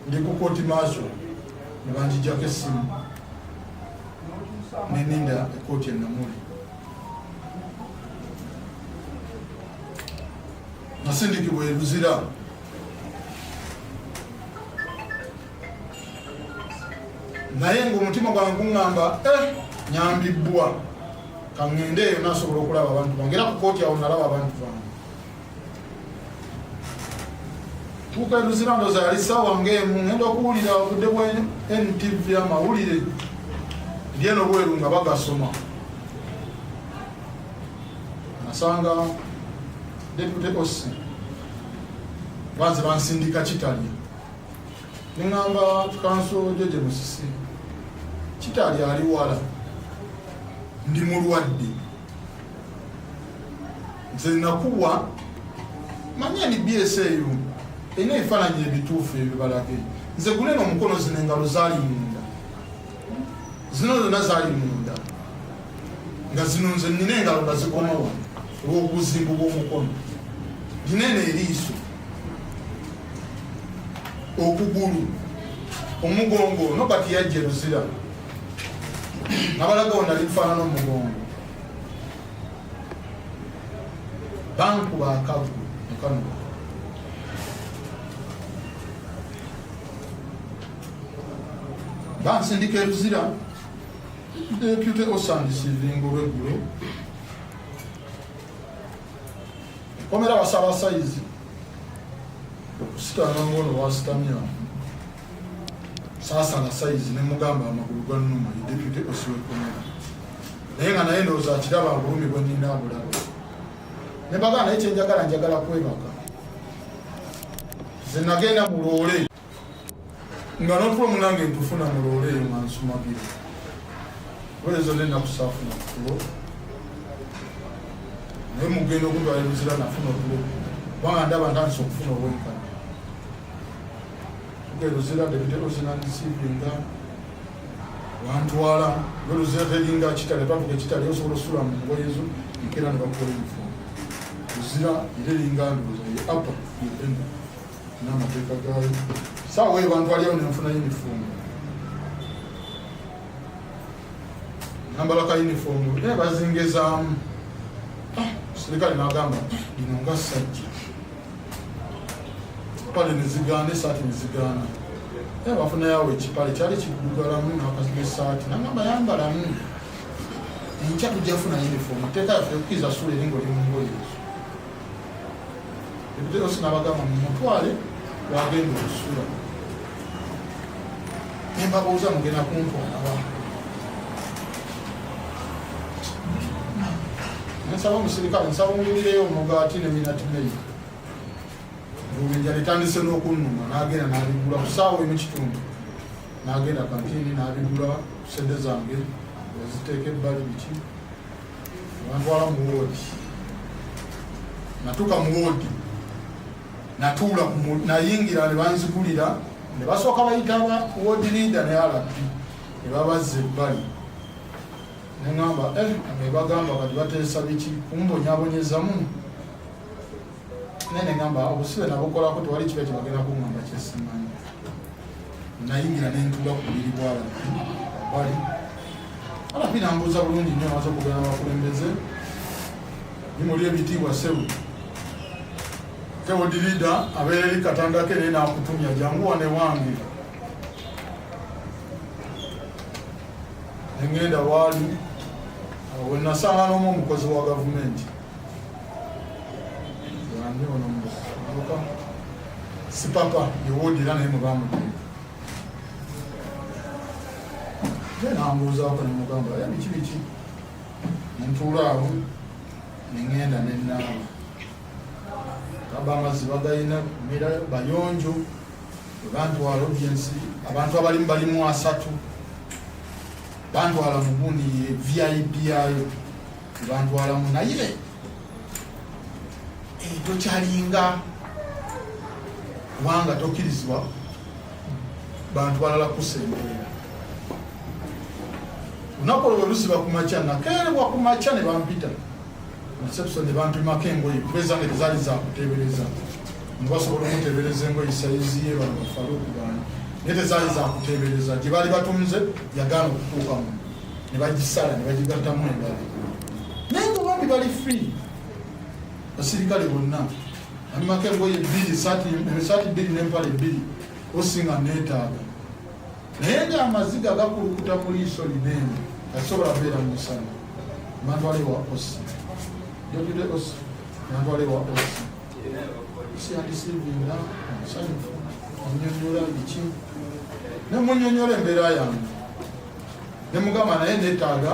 ndi ku kooti maaso ne banjijjako essimu neninda ekooti ennamuli nasindikibwa eruzira naye ng'omutima gwange guŋŋamba nyambibbwa kaŋŋende eyo nasobola okulaba abantu bange era ku kooti awo nalaba abantu bange tuuka eruzira ndoza yali ssaawa ng'emu ngenda okuwulira obudde bwa NTV amawulire lyeno bweru nga bagasoma nasanga deputy osi banze bansindika kitalya neŋŋamba tukanso George Musisi kitalya ali wala ndi mulwadde nze nakuwa manya ni BSAU erina ebifaananyi ebituufu ebyo balage nze guneno omukono zino engalo zaali munda zino zonna zaali munda nga zino nze nina engalo nga zikoma wano olw'obuzimbu bw'omukono ginene eriiso okugulu omugongo nobati yajja eruzira nabalagawo nali nfaanana omugongo bankuba akagu ekanuba bansindika eruzira deputy osandisivinga olweggulo komera basaba sayizi okusitana ngono wasitamya saasala sayizi nemugamba amagulu gannuma deputy osiwekomera naye nga naye ndowooza akiraba bulumi bwenina abulaba nembaga naye kyenjagala njagala kwebaka ze nagenda mu loole nga notula munange ntufuna mu loole eyo nga nsumabire wezo nena kusafuna kulo naye mugenda okundwala Luzira nafuna okulo kubanga ndaba ntandise okufuna obwenkanya Luzira debite osinandisivinga wantwala Luzira teringa kitale twatuka ekitale osobola osula mu ngoye ezo nkera ne bakola uniform Luzira ireringa ndoza ye apa yenda n'amateeka gaayo saawa eyo bantwaliyo nenfuna uniform nambala ka uniform naye bazingezaamu serikali n'agamba lino nga sajja pale nezigaana esaati nezigaana naye bafuna yawo ekipale kyali kigugalamu n'esaati nagamba yambalamu enkya tujjafuna uniform teeka yaffe okukiza sula eringa oli mu ngoye ezo ebiterosi n'abagamba mumutwale wagenda okusula nembabuuza mugenda kuntwalaba nsaba omusirikale nsaba omulireyo omugaati ne minatimei obubenja litandise n'okunnuma n'agenda n'abigula ku ssaawa emukitundu n'agenda kantini n'abigula sente zange eziteeka ebbali biki bantwala mu woodi natuuka mu woodi natuula nayingira ne banzigulira ne basooka bayita woodi leader ne alapi ne babazza ebbali neŋŋamba ne bagamba kati bateesa biki kumbonyabonyezamu naye neŋŋamba obusibe nabukolako tewali kiba kyebagenda kuŋŋamba kyesimanyi nayingira nentuula ku biri bwalapi bali alapi nambuuza bulungi nnyo amaze okugenda abakulembeze nimuli ebitiibwa sebu tewoodi leader abeera eri katandake naye nakutumya jangu wane wange nengenda waali wenasanga n'omu omukozi wa gavumenti yange ono muka si papa yewoodira naye mubamudde nambuuzaako nemugamba ya biki biki nentuula awo nengenda nenaaba kaba amazzi bagayina mera bayonjo bantwala Jinsi abantu abalimu balimu 3 bantwala mu gundi VIP yayo bantwala mu naye tokyalinga wanga tokirizibwa bantwala kusembera unakola olusiba kumacha nakerebwa kumacha ne bampita reception ne bampimako engoye kubeza ne zaali za kutebereza mbasobola okutebereza engoye saizi ye bano bafaluku bano nete zaali za kutebereza gye baali batunze yagaana okutuukamu ne bagisala ne bagigattamu endala naye nga bambi bali free basirikale bonna amimako engoye 2 esaati 2 n'empale 2 osinga neetaaga naye nga amaziga gakulukuta mu liiso linene gasobola beera mu musana mantwale wa osi jojude osi mantwale wa osi siyandisivinga omusanyufu omunyonyola biki nemunyonyola embeera yange nemugamba naye neetaaga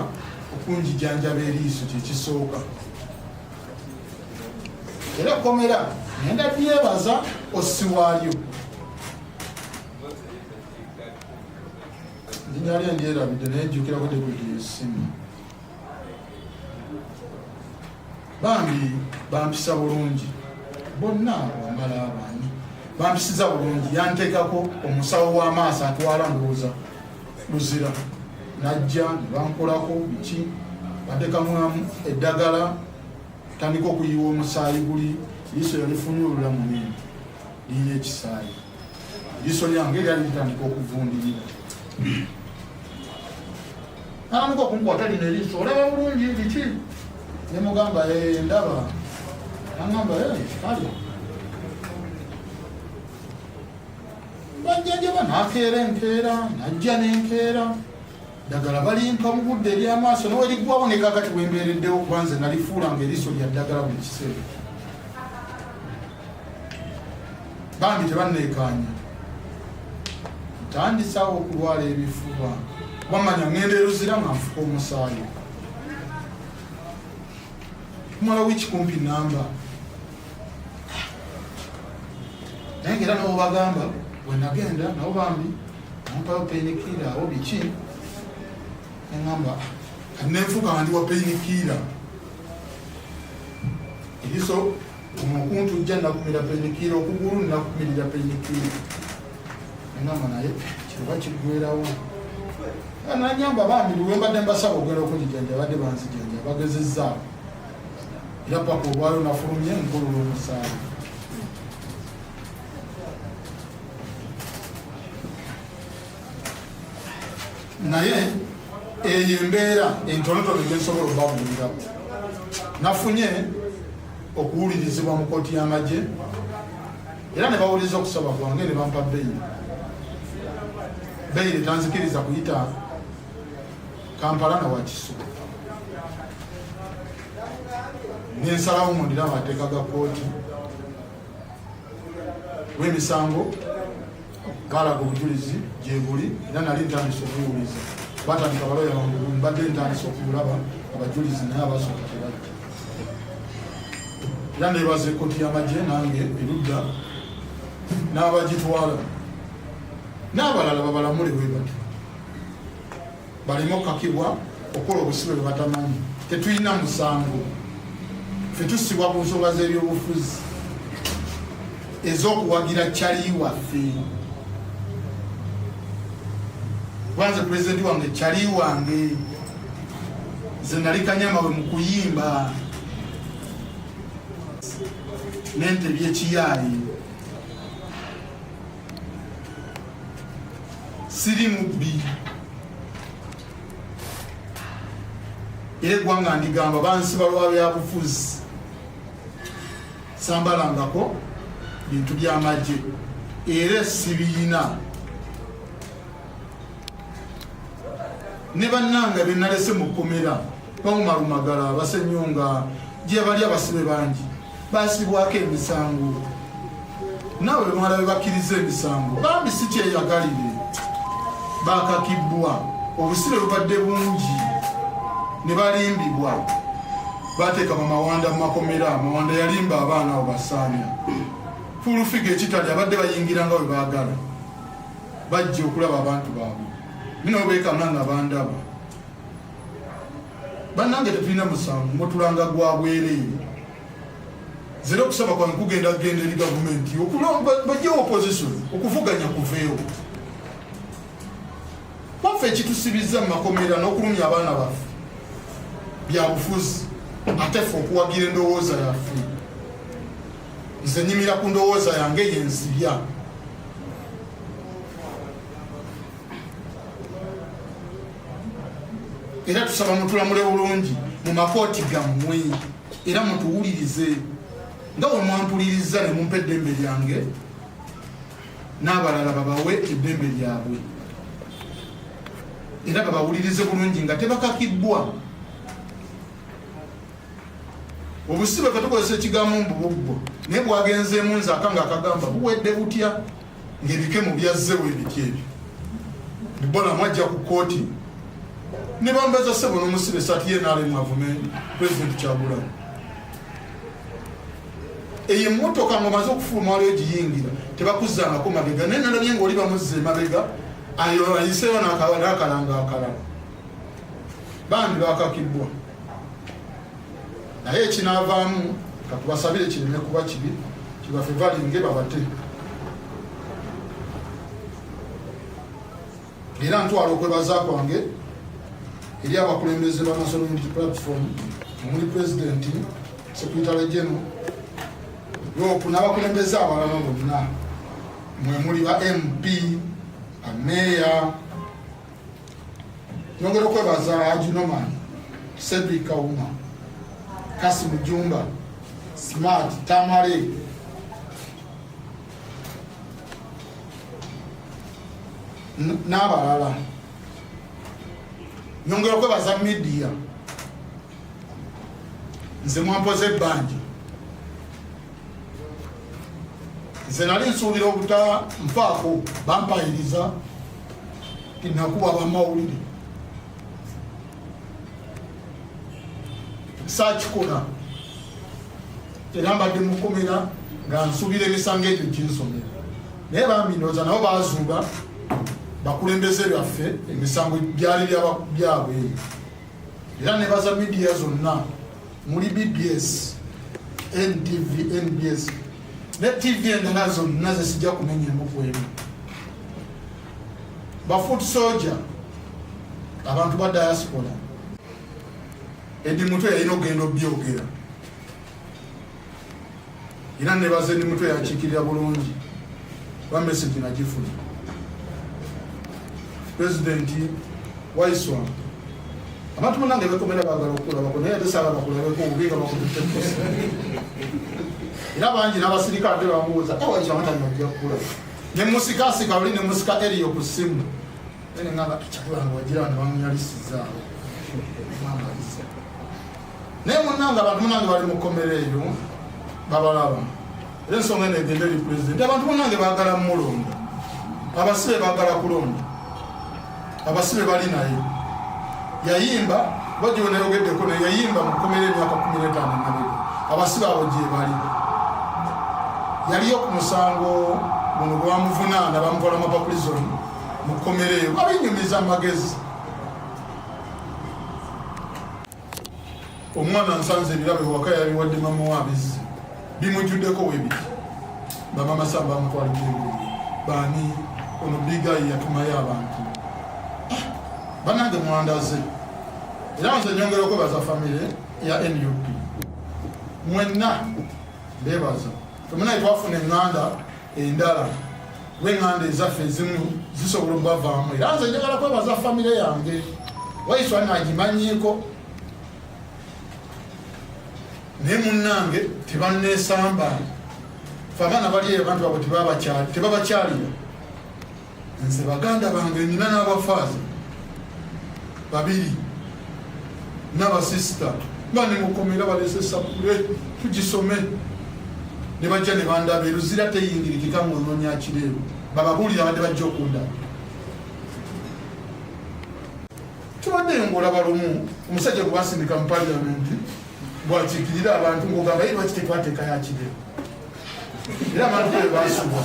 okunjijanjaba eriiso kyekisooka era komera ngenda byebaza osiwaalyo ndinyali endyerabidde naye jjukirako debiti yesimu bambi bampisa bulungi bonna bamala abaani bampisiza bulungi yanteekako omusawo w'amaaso atwala ndowooza Luzira najja ne bankolako biki bateekamu eddagala tandika okuyiwa omusaayi guli liiso yalifunyulula mu nini liina ekisaayi liiso lyange lyali litandika okuvundirira namuka okunkwata lino eriiso olaba bulungi biki nemugamba ndaba nagamba kale bajjanjaba nakeera enkeera najja n'enkeera ddagala balimpa mu budde eryamaaso neweriggwawo nekakati wembeereddewo kubanze nalifuulanga eriiso lya ddagala buli kiseera bambi tebanneekaanya ntandisawo okulwala ebifuba bamanya ngenda Luzira nga nfuka omusaayi kumala wiiki kumpi namba naye ngera nabo bagamba bwenagenda nabo bambi nampayo penikira awo biki eŋamba nenfuka ndi wa painkiller iliso omuntu jja nakumira painkiller okugulu nakumirira painkiller ngamba naye kiba kigwerawo ananyamba bambi luwembadde mbasaba ogenda okunjijanja badde banzijanja bagezezza era paka obwayo nafulumye nkolula omusaala naye eyo embeera entonotono gyensobola obabulirako nafunye okuwulirizibwa mu kooti y'amagye era ne bawuliriza okusaba kwange ne bampa beyiri tanzikiriza kuyita Kampala na Wakiso nensalawo mundira amateeka ga kooti w'emisango galaga obujulizi gyebuli era nali ntandise okuwuliza batandika baloya wangulu mbadde ntandise okulaba abajulizi naye abasooka tebajja era nebaza ekooti y'amagye nange erudda n'abagitwala n'abalala babalamule bwe batyo baleme okakibwa okukola obusibe bwe batamanyi tetulina musango ffe tusibwa ku nsonga z'ebyobufuzi ez'okuwagira kyali waffe kwanze pulezidenti wange kyali wange nze nali kanyama bwe mu kuyimba nente byekiyaayi siri mubbi era eggwanga ndigamba bansiba lwa byabufuzi sambalangako bintu by'amagye era sibiina ne bannanga benalese mu kkomera bawumalumagala basenyonga gye bali abasibe bangi basibwako emisango nawe bemwala be bakkiriza emisango bambi si kyeyagalire bakakibwa obusibe bubadde bungi ne balimbibwa bateeka mumawanda mu makomera amawanda yalimba abaana abo basaanya fulufiga ekitali abadde bayingira nga bwe baagala bajja okulaba abantu baabwe bino beekamanga bandaba bannange tetulina musango mutulanga gwa bwereere zera okusaba kwange kugenda genda eri gavumenti bajjewo opposition okuvuganya kuveewo baffe ekitusibiza mu makomera n'okulumya abaana baffe byabufuzi ate ffe okuwagira endowooza yaffe nze nyimira ku ndowooza yange yenzibya era tusaba mutulamule bulungi mu makooti gammwe era mutuwulirize nga bwe mwampuliriza ne mumpa eddembe lyange n'abalala babawe eddembe lyabwe era babawulirize bulungi nga tebakakibbwa obusibe katukozesa ekigambo mbububbo naye bwagenzeemu nzaaka nga akagamba buwedde butya ng'ebikemo byazzewo ebiti ebyo bibona mwajja ku kooti ne bambaza sebo n'omusibe sati ye n'alemu avumenti pulezidenti Kyagulanyi eyo emmotoka ng'omaze okufuluma waliwo giyingira tebakuzzaangako mabega naye nalabye ng'oli bamuzza emabega ayo ayiseeyo n'akalanga akalala bambi bakakibbwa naye ekinaavaamu katubasabire kireme kuba kibi kibaffe valinge babate era ntwala okwebaza kwange eri abakulembeze ba National Unity Platform omuli pulezidenti sekretary general yoku n'abakulembeze abalala bonna mwe muli ba MP ameya nyongera okwebaza Ajinoman Cedric Kauma Kasimu Jumba Smart Tamale n'abalala nyongera okwebaza media nze mwampoze ebbanja nze nali nsuubira obuta nfaako bampayiriza tinakuba bamawulire saakikola era mbadde mukomera nga nsuubira emisango egyo ginsomera naye bambi ndowooza nabo bazuuba bakulembeze byaffe emisango byali byabwe era nebaza media zonna muli BBS, NTV, NBS ne TV endala zonna zesijja kumenyamu kwemu. Ba foot soldier abantu ba diaspora edi mutwe yalina ogenda obyogera era nebaza edi mutwe yakikirira bulungi ba message nagifuna President Waiswa abantu munange bekomera bagala okula bakona yade sala bakula beko ubiga bakutekosa era bangi n'abasirikale bamubuuza Waiswa amatanya okya kula ne musikasi kawuli ne musika eriyo ku simu ene ngaba chakula ngwagira na bamuyalisiza mama alisa ne munanga abantu munange bali mukomereyo babalaba ensonga negende li president abantu munange bagala mulonda abasibe bagala kulonda abasibe bali naye yayimba bajjo ne ogedde ko ne yayimba mukomere myaka 15 nabiri abasibe abo je bali yaliyo ku musango muno gwamuvunana bamukola mu prison mukomereyo abinyumiza amagezi omwana nsanze birabe waka yali wadde mama wabizi bimujuddeko webiti bamama samba mutwalikengu bani ono biga yatumayo abantu banange mwandaze era nze nyongera okwebaza famire ya NUP mwenna bebaza tumuna twafuna enganda endala wenganda ezaffe ezimu zisobola obavaamu era nze njagala kwebaza famire yange Waiswa nagimanyiko naye munnange tebannesamba fe abaana bali abantu abo tebabakyalira nze baganda bange nina n'abafaaza babiri n'abasisita nga nemukomera balese sapule tugisome ne bajja ne bandaba eruzira teyingirikika mu Mwanamume Achileo bababuulira badde bajja okunda tubadde ng'olaba lumu omusajja gwe basindika mu paliamenti bwakiikirira abantu ng'ogamba ye lwaki tetwateekayo Achileo era abantu be basubwa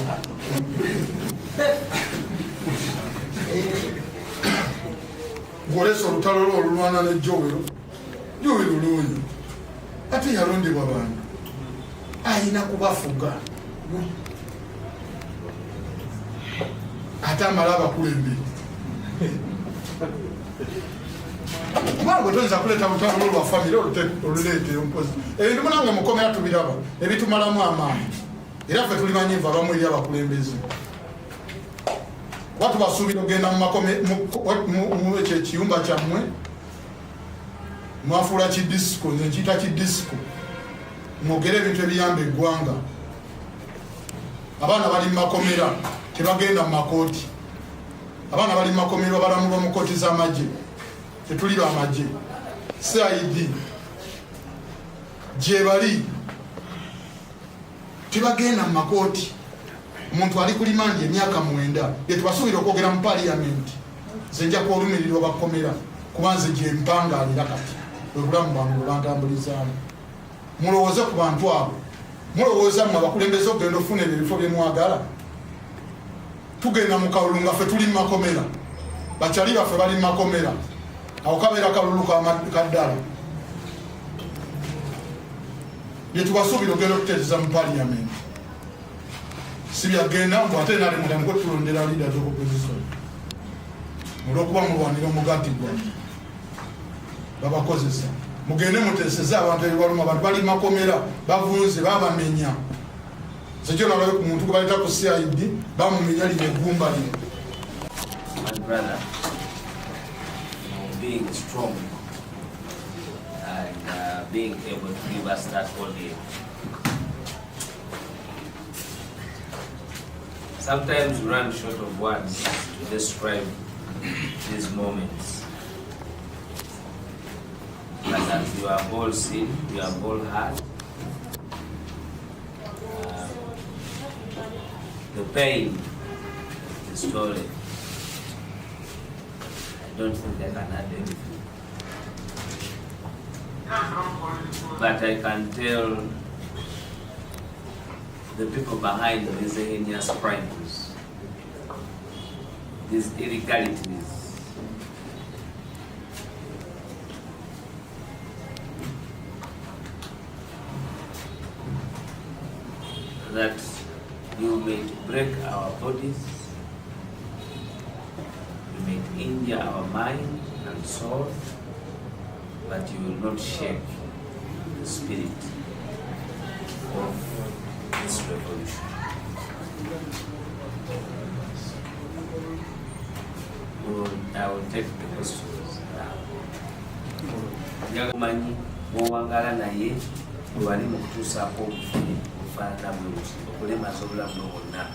ng'olesa olutalo lwo olulwana ne Jowero luuyo ate yalondebwa bantu ayina kubafuga ate amala abakulembere mwangu tonza kuleta lutalo lwa famire oluleetero mpozi ebintu munange mukomera tubiraba ebitumalamu amaanyi era ffe tulimanyiva abamu eri abakulembeze watu basuubira ogenda mu ekyo ekiyumba kyammwe mwafuula kidisiko nze nkiyita kidisiko mwogere ebintu ebiyamba eggwanga abaana bali mumakomera tebagenda mu makooti abaana bali mu makomera balamulwa mu kooti z'amagye tetuli bamagye CID gye bali tebagenda mu makooti omuntu ali ku limandi emyaka 9 yetubasuubira okwogera mu paliamenti nze nja kwolumirirwa bakomera kuba nze gye mpangalira kati obulamu bwange bwebantambulizaamu mulowooze ku bantu abo mulowooza mmwe abakulembeze okugenda ofuna ebifo bye mwagala tugenda mu kalulu nga ffe tuli mu makomera bakyali baffe bali mu makomera awo kabeera kalulu kaddala byetubasuubira ogenda okutereeza mu paliamenti si byagenda mbu ate nali mulamukwe tulondera leaders of opposition olwokuba mulwanira omugatibwa babakozesa mugende muteeseze abantu ebibaluma abantu bali makomera bavunze babamenya sekyo nalabe ku muntu gwe baleta ku CID bamumenya lino eggumba lino. My brother, being strong and being able to give us that audio. Sometimes we run short of words to describe these moments. But as you have all seen, you have all heard, the pain, the story. I don't think I can add anything. But I can tell the people behind these heinous crimes, these illegalities, that you may break our bodies, you may injure our mind and soul, but you will not shake the spirit of this revolution. I will take the questions now. Mani mwangala naye wali mukutusaako okufaanana bwuti okulemaza obulamu bwonna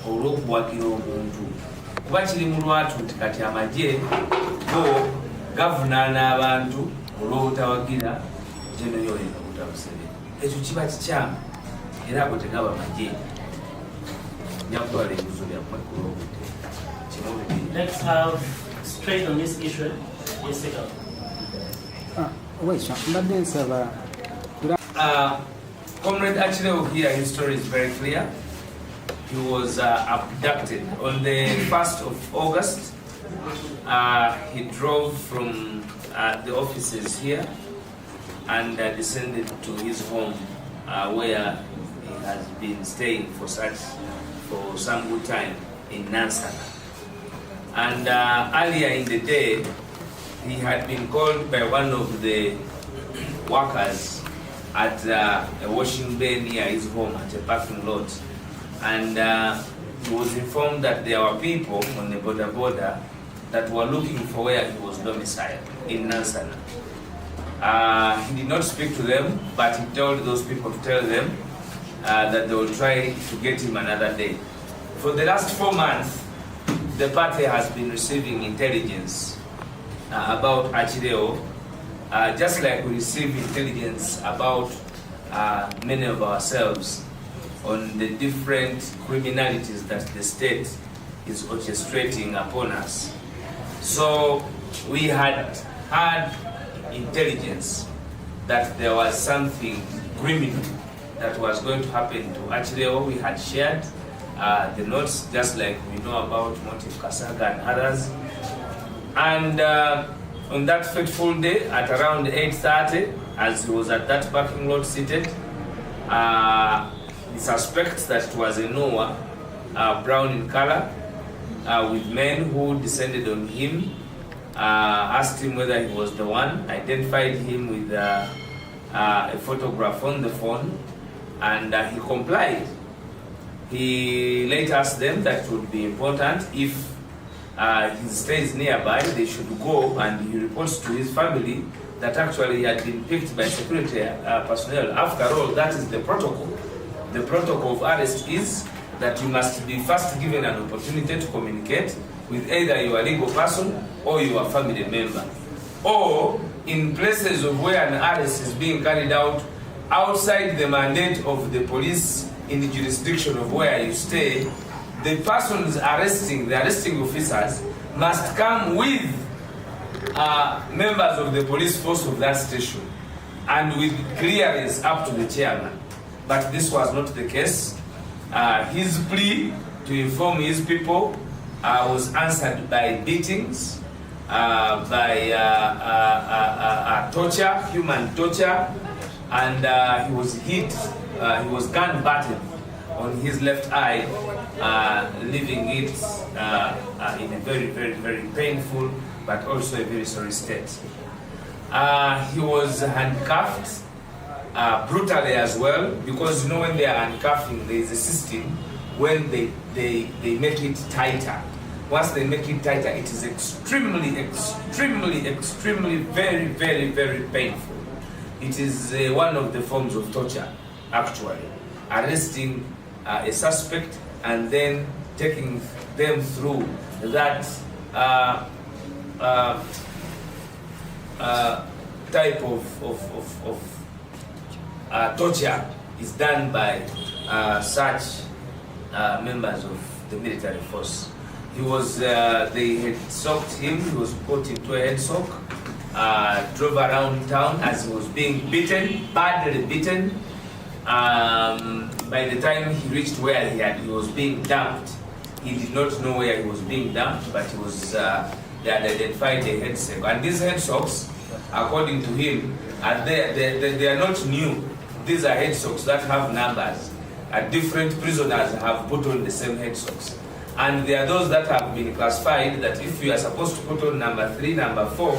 olw'okuwagira omuntu kuba kiri mu lwatu nti kati amagye go gavunaana abantu olw'obutawagira General Yoweri Kaguta Museveni. Ekyo kiba kikyamu era ago tegaba magye. Nyakutwala ebibuzo byammwe ku lw'obudde. Let's have straight on this issue. Yes, sir. Comrade Achileo here, his story is very clear. He was abducted on the 1st of August. He drove from the offices here and descended to his home where he has been staying for some good time in Nansana. And earlier in the day, he had been called by one of the workers at a washing bay near his home at a parking lot. And he was informed that there were people on the border that were looking for where he was domiciled in Nansana. He did not speak to them, but he told those people to tell them that they will try to get him another day. For the last 4 months, the party has been receiving intelligence about Achileo, just like we receive intelligence about many of ourselves on the different criminalities that the state is orchestrating upon us. So we had intelligence that there was something criminal that was going to happen to Achileo. We had shared the notes, just like we know about Motive Kasaga and others. And on that fateful day, at around 8:30, as he was at that parking lot seated, he suspects that it was a Noah, brown in color, with men who descended on him, asked him whether he was the one, identified him with a photograph on the phone, and he complied. He later asked them that it would be important if he stays nearby, they should go, and he reports to his family that actually he had been picked by security personnel. After all, that is the protocol. The protocol of arrest is that you must be first given an opportunity to communicate with either your legal person or your family member. Or in places of where an arrest is being carried out outside the mandate of the police in the jurisdiction of where you stay, the persons arresting, the arresting officers, must come with members of the police force of that station and with clearance up to the chairman. But this was not the case. His plea to inform his people was answered by beatings, by torture, human torture, and he was hit, he was gun battered on his left eye, leaving it in a very, very, very painful but also a very sorry state. He was handcuffed brutally as well, because you know when they are handcuffing, there is a system when they make it tighter. Once they make it tighter, it is extremely, very, very, very painful. It is one of the forms of torture, actually. Arresting a suspect and then taking them through that type of torture is done by such members of the military force. He was, they had socked him, he was put into a head sock, drove around town as he was being beaten, badly beaten. By the time he reached where he was being dumped, he did not know where he was being dumped, but he was, they had identified a head sock. And these head socks, according to him, they are not new. These are head socks that have numbers. different prisoners have put on the same head socks. And there are those that have been classified that if you are supposed to put on number 3, number 4,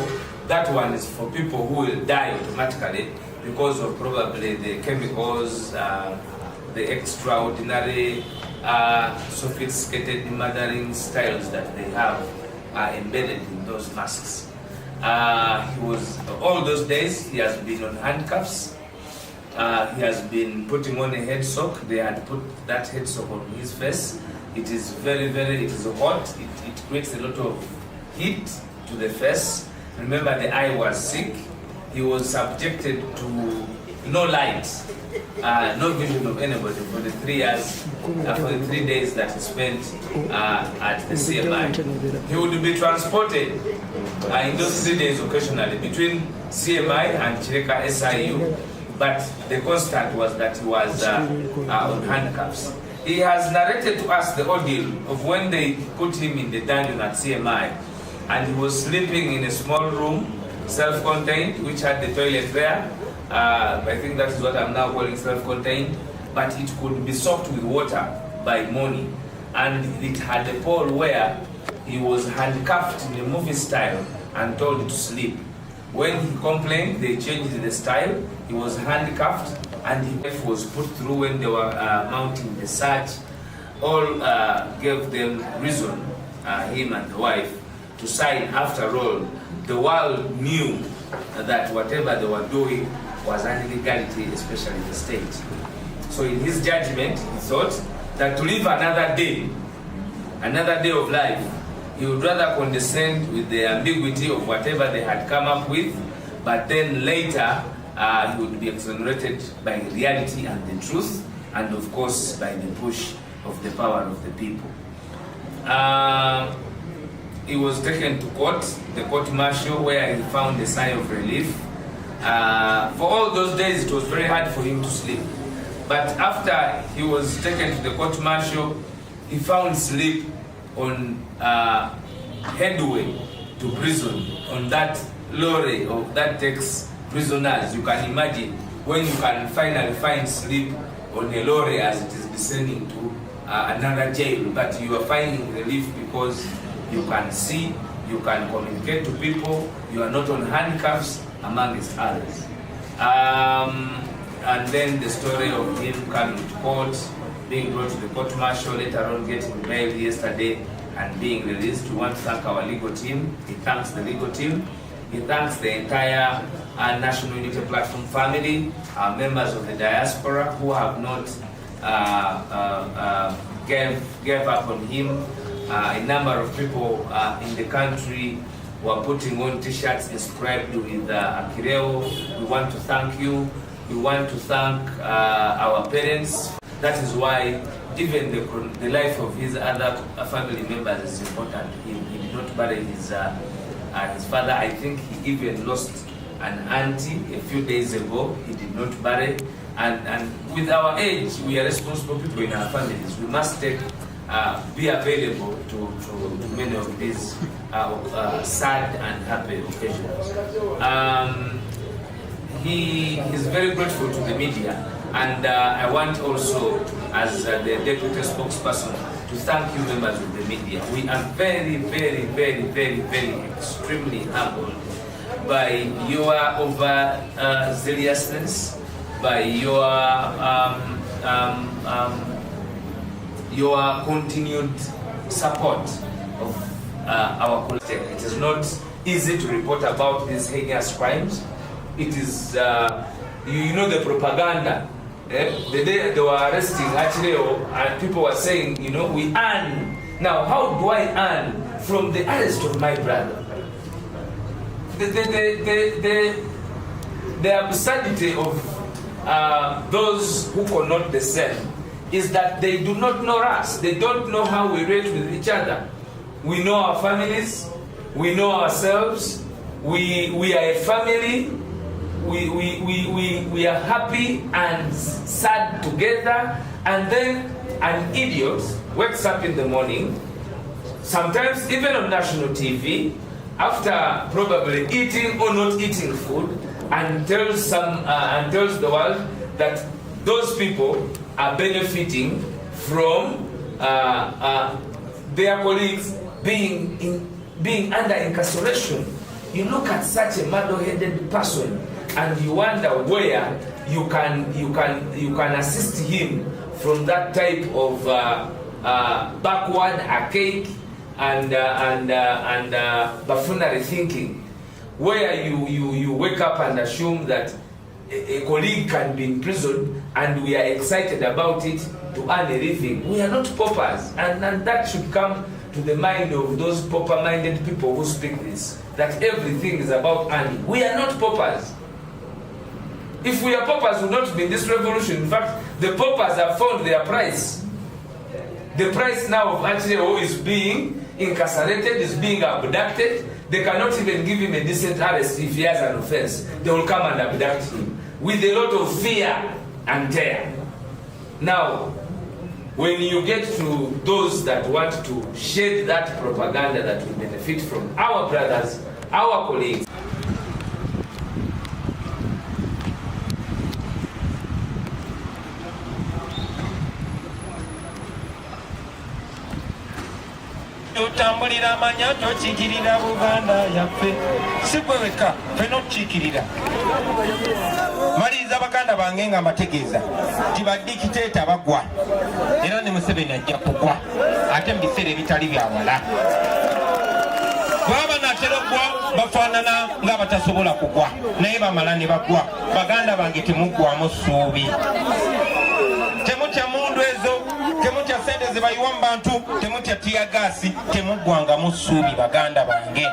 that one is for people who will die automatically because of probably the chemicals, the extraordinary sophisticated murdering styles that they have embedded in those masks. He was, all those days, he has been on handcuffs. He has been putting on a head sock. They had put that head sock on his face. It is very, it is hot. It creates a lot of heat to the face. Remember, the eye was sick. He was subjected to no light, no vision of anybody for the 3 years, for the 3 days that he spent at the CMI. He would be transported in those 3 days occasionally between CMI and Chireka SIU, but the constant was that he was on handcuffs. He has narrated to us the ordeal of when they put him in the dungeon at CMI, and he was sleeping in a small room, self-contained, which had the toilet there. I think that is what I'm now calling self-contained, but it could be soaked with water by morning. And it had a pole where he was handcuffed in a movie style and told to sleep. When he complained, they changed the style. He was handcuffed, and his wife was put through when they were mounting the search. All gave them reason, him and the wife, to sign. After all, the world knew that whatever they were doing was an illegality, especially the state. So in his judgment, he thought that to live another day of life, he would rather condescend with the ambiguity of whatever they had come up with, but then later he would be exonerated by reality and the truth, and of course by the push of the power of the people. He was taken to court, the court-martial, where he found a sigh of relief. For all those days, it was very hard for him to sleep. But after he was taken to the court-martial, he found sleep on headway to prison, on that lorry that takes prisoners. You can imagine when you can finally find sleep on a lorry as it is descending to another jail, but you are finding relief because you can see, you can communicate to people, you are not on handcuffs, amongst others. And then the story of him coming to court, being brought to the court-martial, later on getting bailed yesterday and being released. We want to thank our legal team. He thanks the legal team. He thanks the entire National Unity Platform family, our members of the diaspora who have not gave up on him. A number of people in the country were putting on t-shirts inscribed with Achileo. We want to thank you. We want to thank our parents. That is why even the life of his other family members is important to him. He did not bury his father. I think he even lost an auntie a few days ago. He did not bury. And with our age, we are responsible people in our families. We must be available to many of these sad and happy occasions. He is very grateful to the media, and I want also, as the deputy spokesperson, to thank you members of the media. We are very, very, very, very, very extremely humbled by your zealousness, by your continued support of our collective. It is not easy to report about these heinous crimes. It is, you know, the propaganda. The day they were arresting Achileo, and people were saying, you know, we earn. Now, how do I earn from the arrest of my brother? The absurdity of those who connote the same is that they do not know us. They don't know how we relate with each other. We know our families. We know ourselves. We are a family. We are happy and sad together. And then an idiot wakes up in the morning, sometimes even on national TV, after probably eating or not eating food, and tells the world that those people are benefiting from their colleagues being under incarceration. You look at such a muddle-headed person and you wonder where you can assist him from that type of backward, archaic, and buffoonery thinking, where you wake up and assume that a colleague can be in prison and we are excited about it to earn a living. We are not paupers, and that should come to the mind of those pauper-minded people who speak this, that everything is about earning. We are not paupers. If we are paupers, we would not be in this revolution. In fact, the paupers have found their price. The price now of Achileo is being incarcerated, is being abducted. They cannot even give him a decent arrest if he has an offense. They will come and abduct him with a lot of fear and terror. Now, when you get to those that want to shed that propaganda that will benefit from our brothers, our colleagues, Utambulira amanya tochikirira Buganda yaffe sikweweka feno chikirira maliriza baganda bange nga mbategeeza nti badikiteeta bagwa era ne Museveni ajja kugwa ate mu biseera ebitali byawala baba natera okugwa bafaanana nga batasobola kugwa naye bamala ne bagwa. Baganda bange temuggwamu ssuubi, temutya mundu ezo, temutya sente zebayiwa mu bantu, temutya tiyagaasi, temuggwangamu ssuubi baganda bange.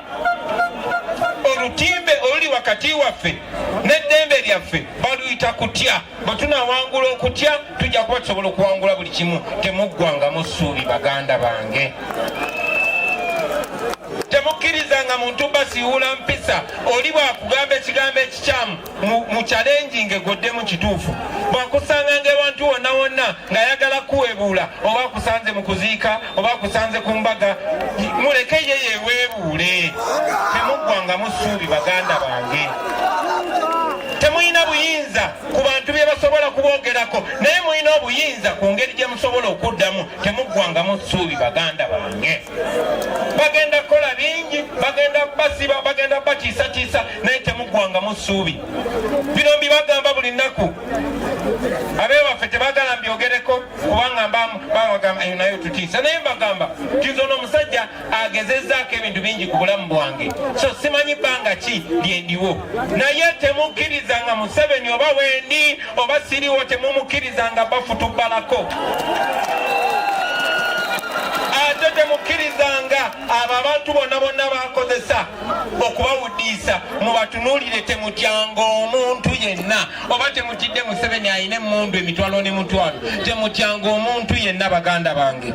Olutimbe oluli wakati waffe n'eddembe lyaffe baluyita kutya. Bwe tunawangula okutya tujja kuba tusobola okuwangula buli kimu. Temuggwangamu ssuubi baganda bange. Temukkirizanga muntu basiwula mpisa oli bwakugamba ekigambo ekikyamu mu challenging egoddemu kituufu. Bwakusanganga ewantu wonna wonna ng'ayagala kuweebuula, oba akusanze mu kuziika oba akusanze ku mbaga, muleke ye yeweebuule. Temuggwangamu ssuubi baganda bange. Temuyina buyinza ku bantu bye basobola kuboogerako, naye muyina obuyinza ku ngeri gye musobola okuddamu. Temuggwangamu ssuubi baganda bange. Bagenda kola bingi, bagenda basiba, bagenda batiisatiisa, naye temuggwangamu ssuubi. Bino mbibagamba buli nnaku. Abeewaffe tebaagala mbyogereko kubanga babagamba eyo nayo tutiisa, naye mbagamba nti nze ono omusajja agezezzaako ebintu bingi ku bulamu bwange, so simanyi bbanga ki lyendiwo. Naye temukkirizanga Museveni oba wendi oba siriwo, temumukkirizanga bafutubbalako. Ate temukkirizanga abo abantu bonna bonna bakozesa okubawudiisa mubatunuulire. Temutyanga omuntu yenna, oba temutidde Museveni ayina emmundu emitwalo n'emitwalo. Temutyanga omuntu yenna baganda bange.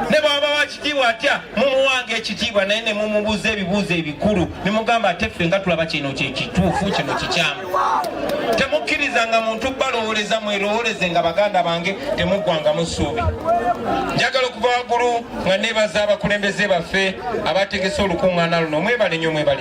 Ne bwaba wakitiibwa atya mumuwanga ekitiibwa, naye ne mumubuuza ebibuuzo ebikulu ne mugamba ate ffe nga tulaba kino kyekituufu, kino kikyamu. Temukkirizanga muntu balowooleza, mwerowolezenga baganda bange, temuggwangamu ssuubi. Njagala okuva waggulu nga neebaza abakulembeze baffe abategese olukuŋŋaana luno. Mwebale nnyo, mwebale.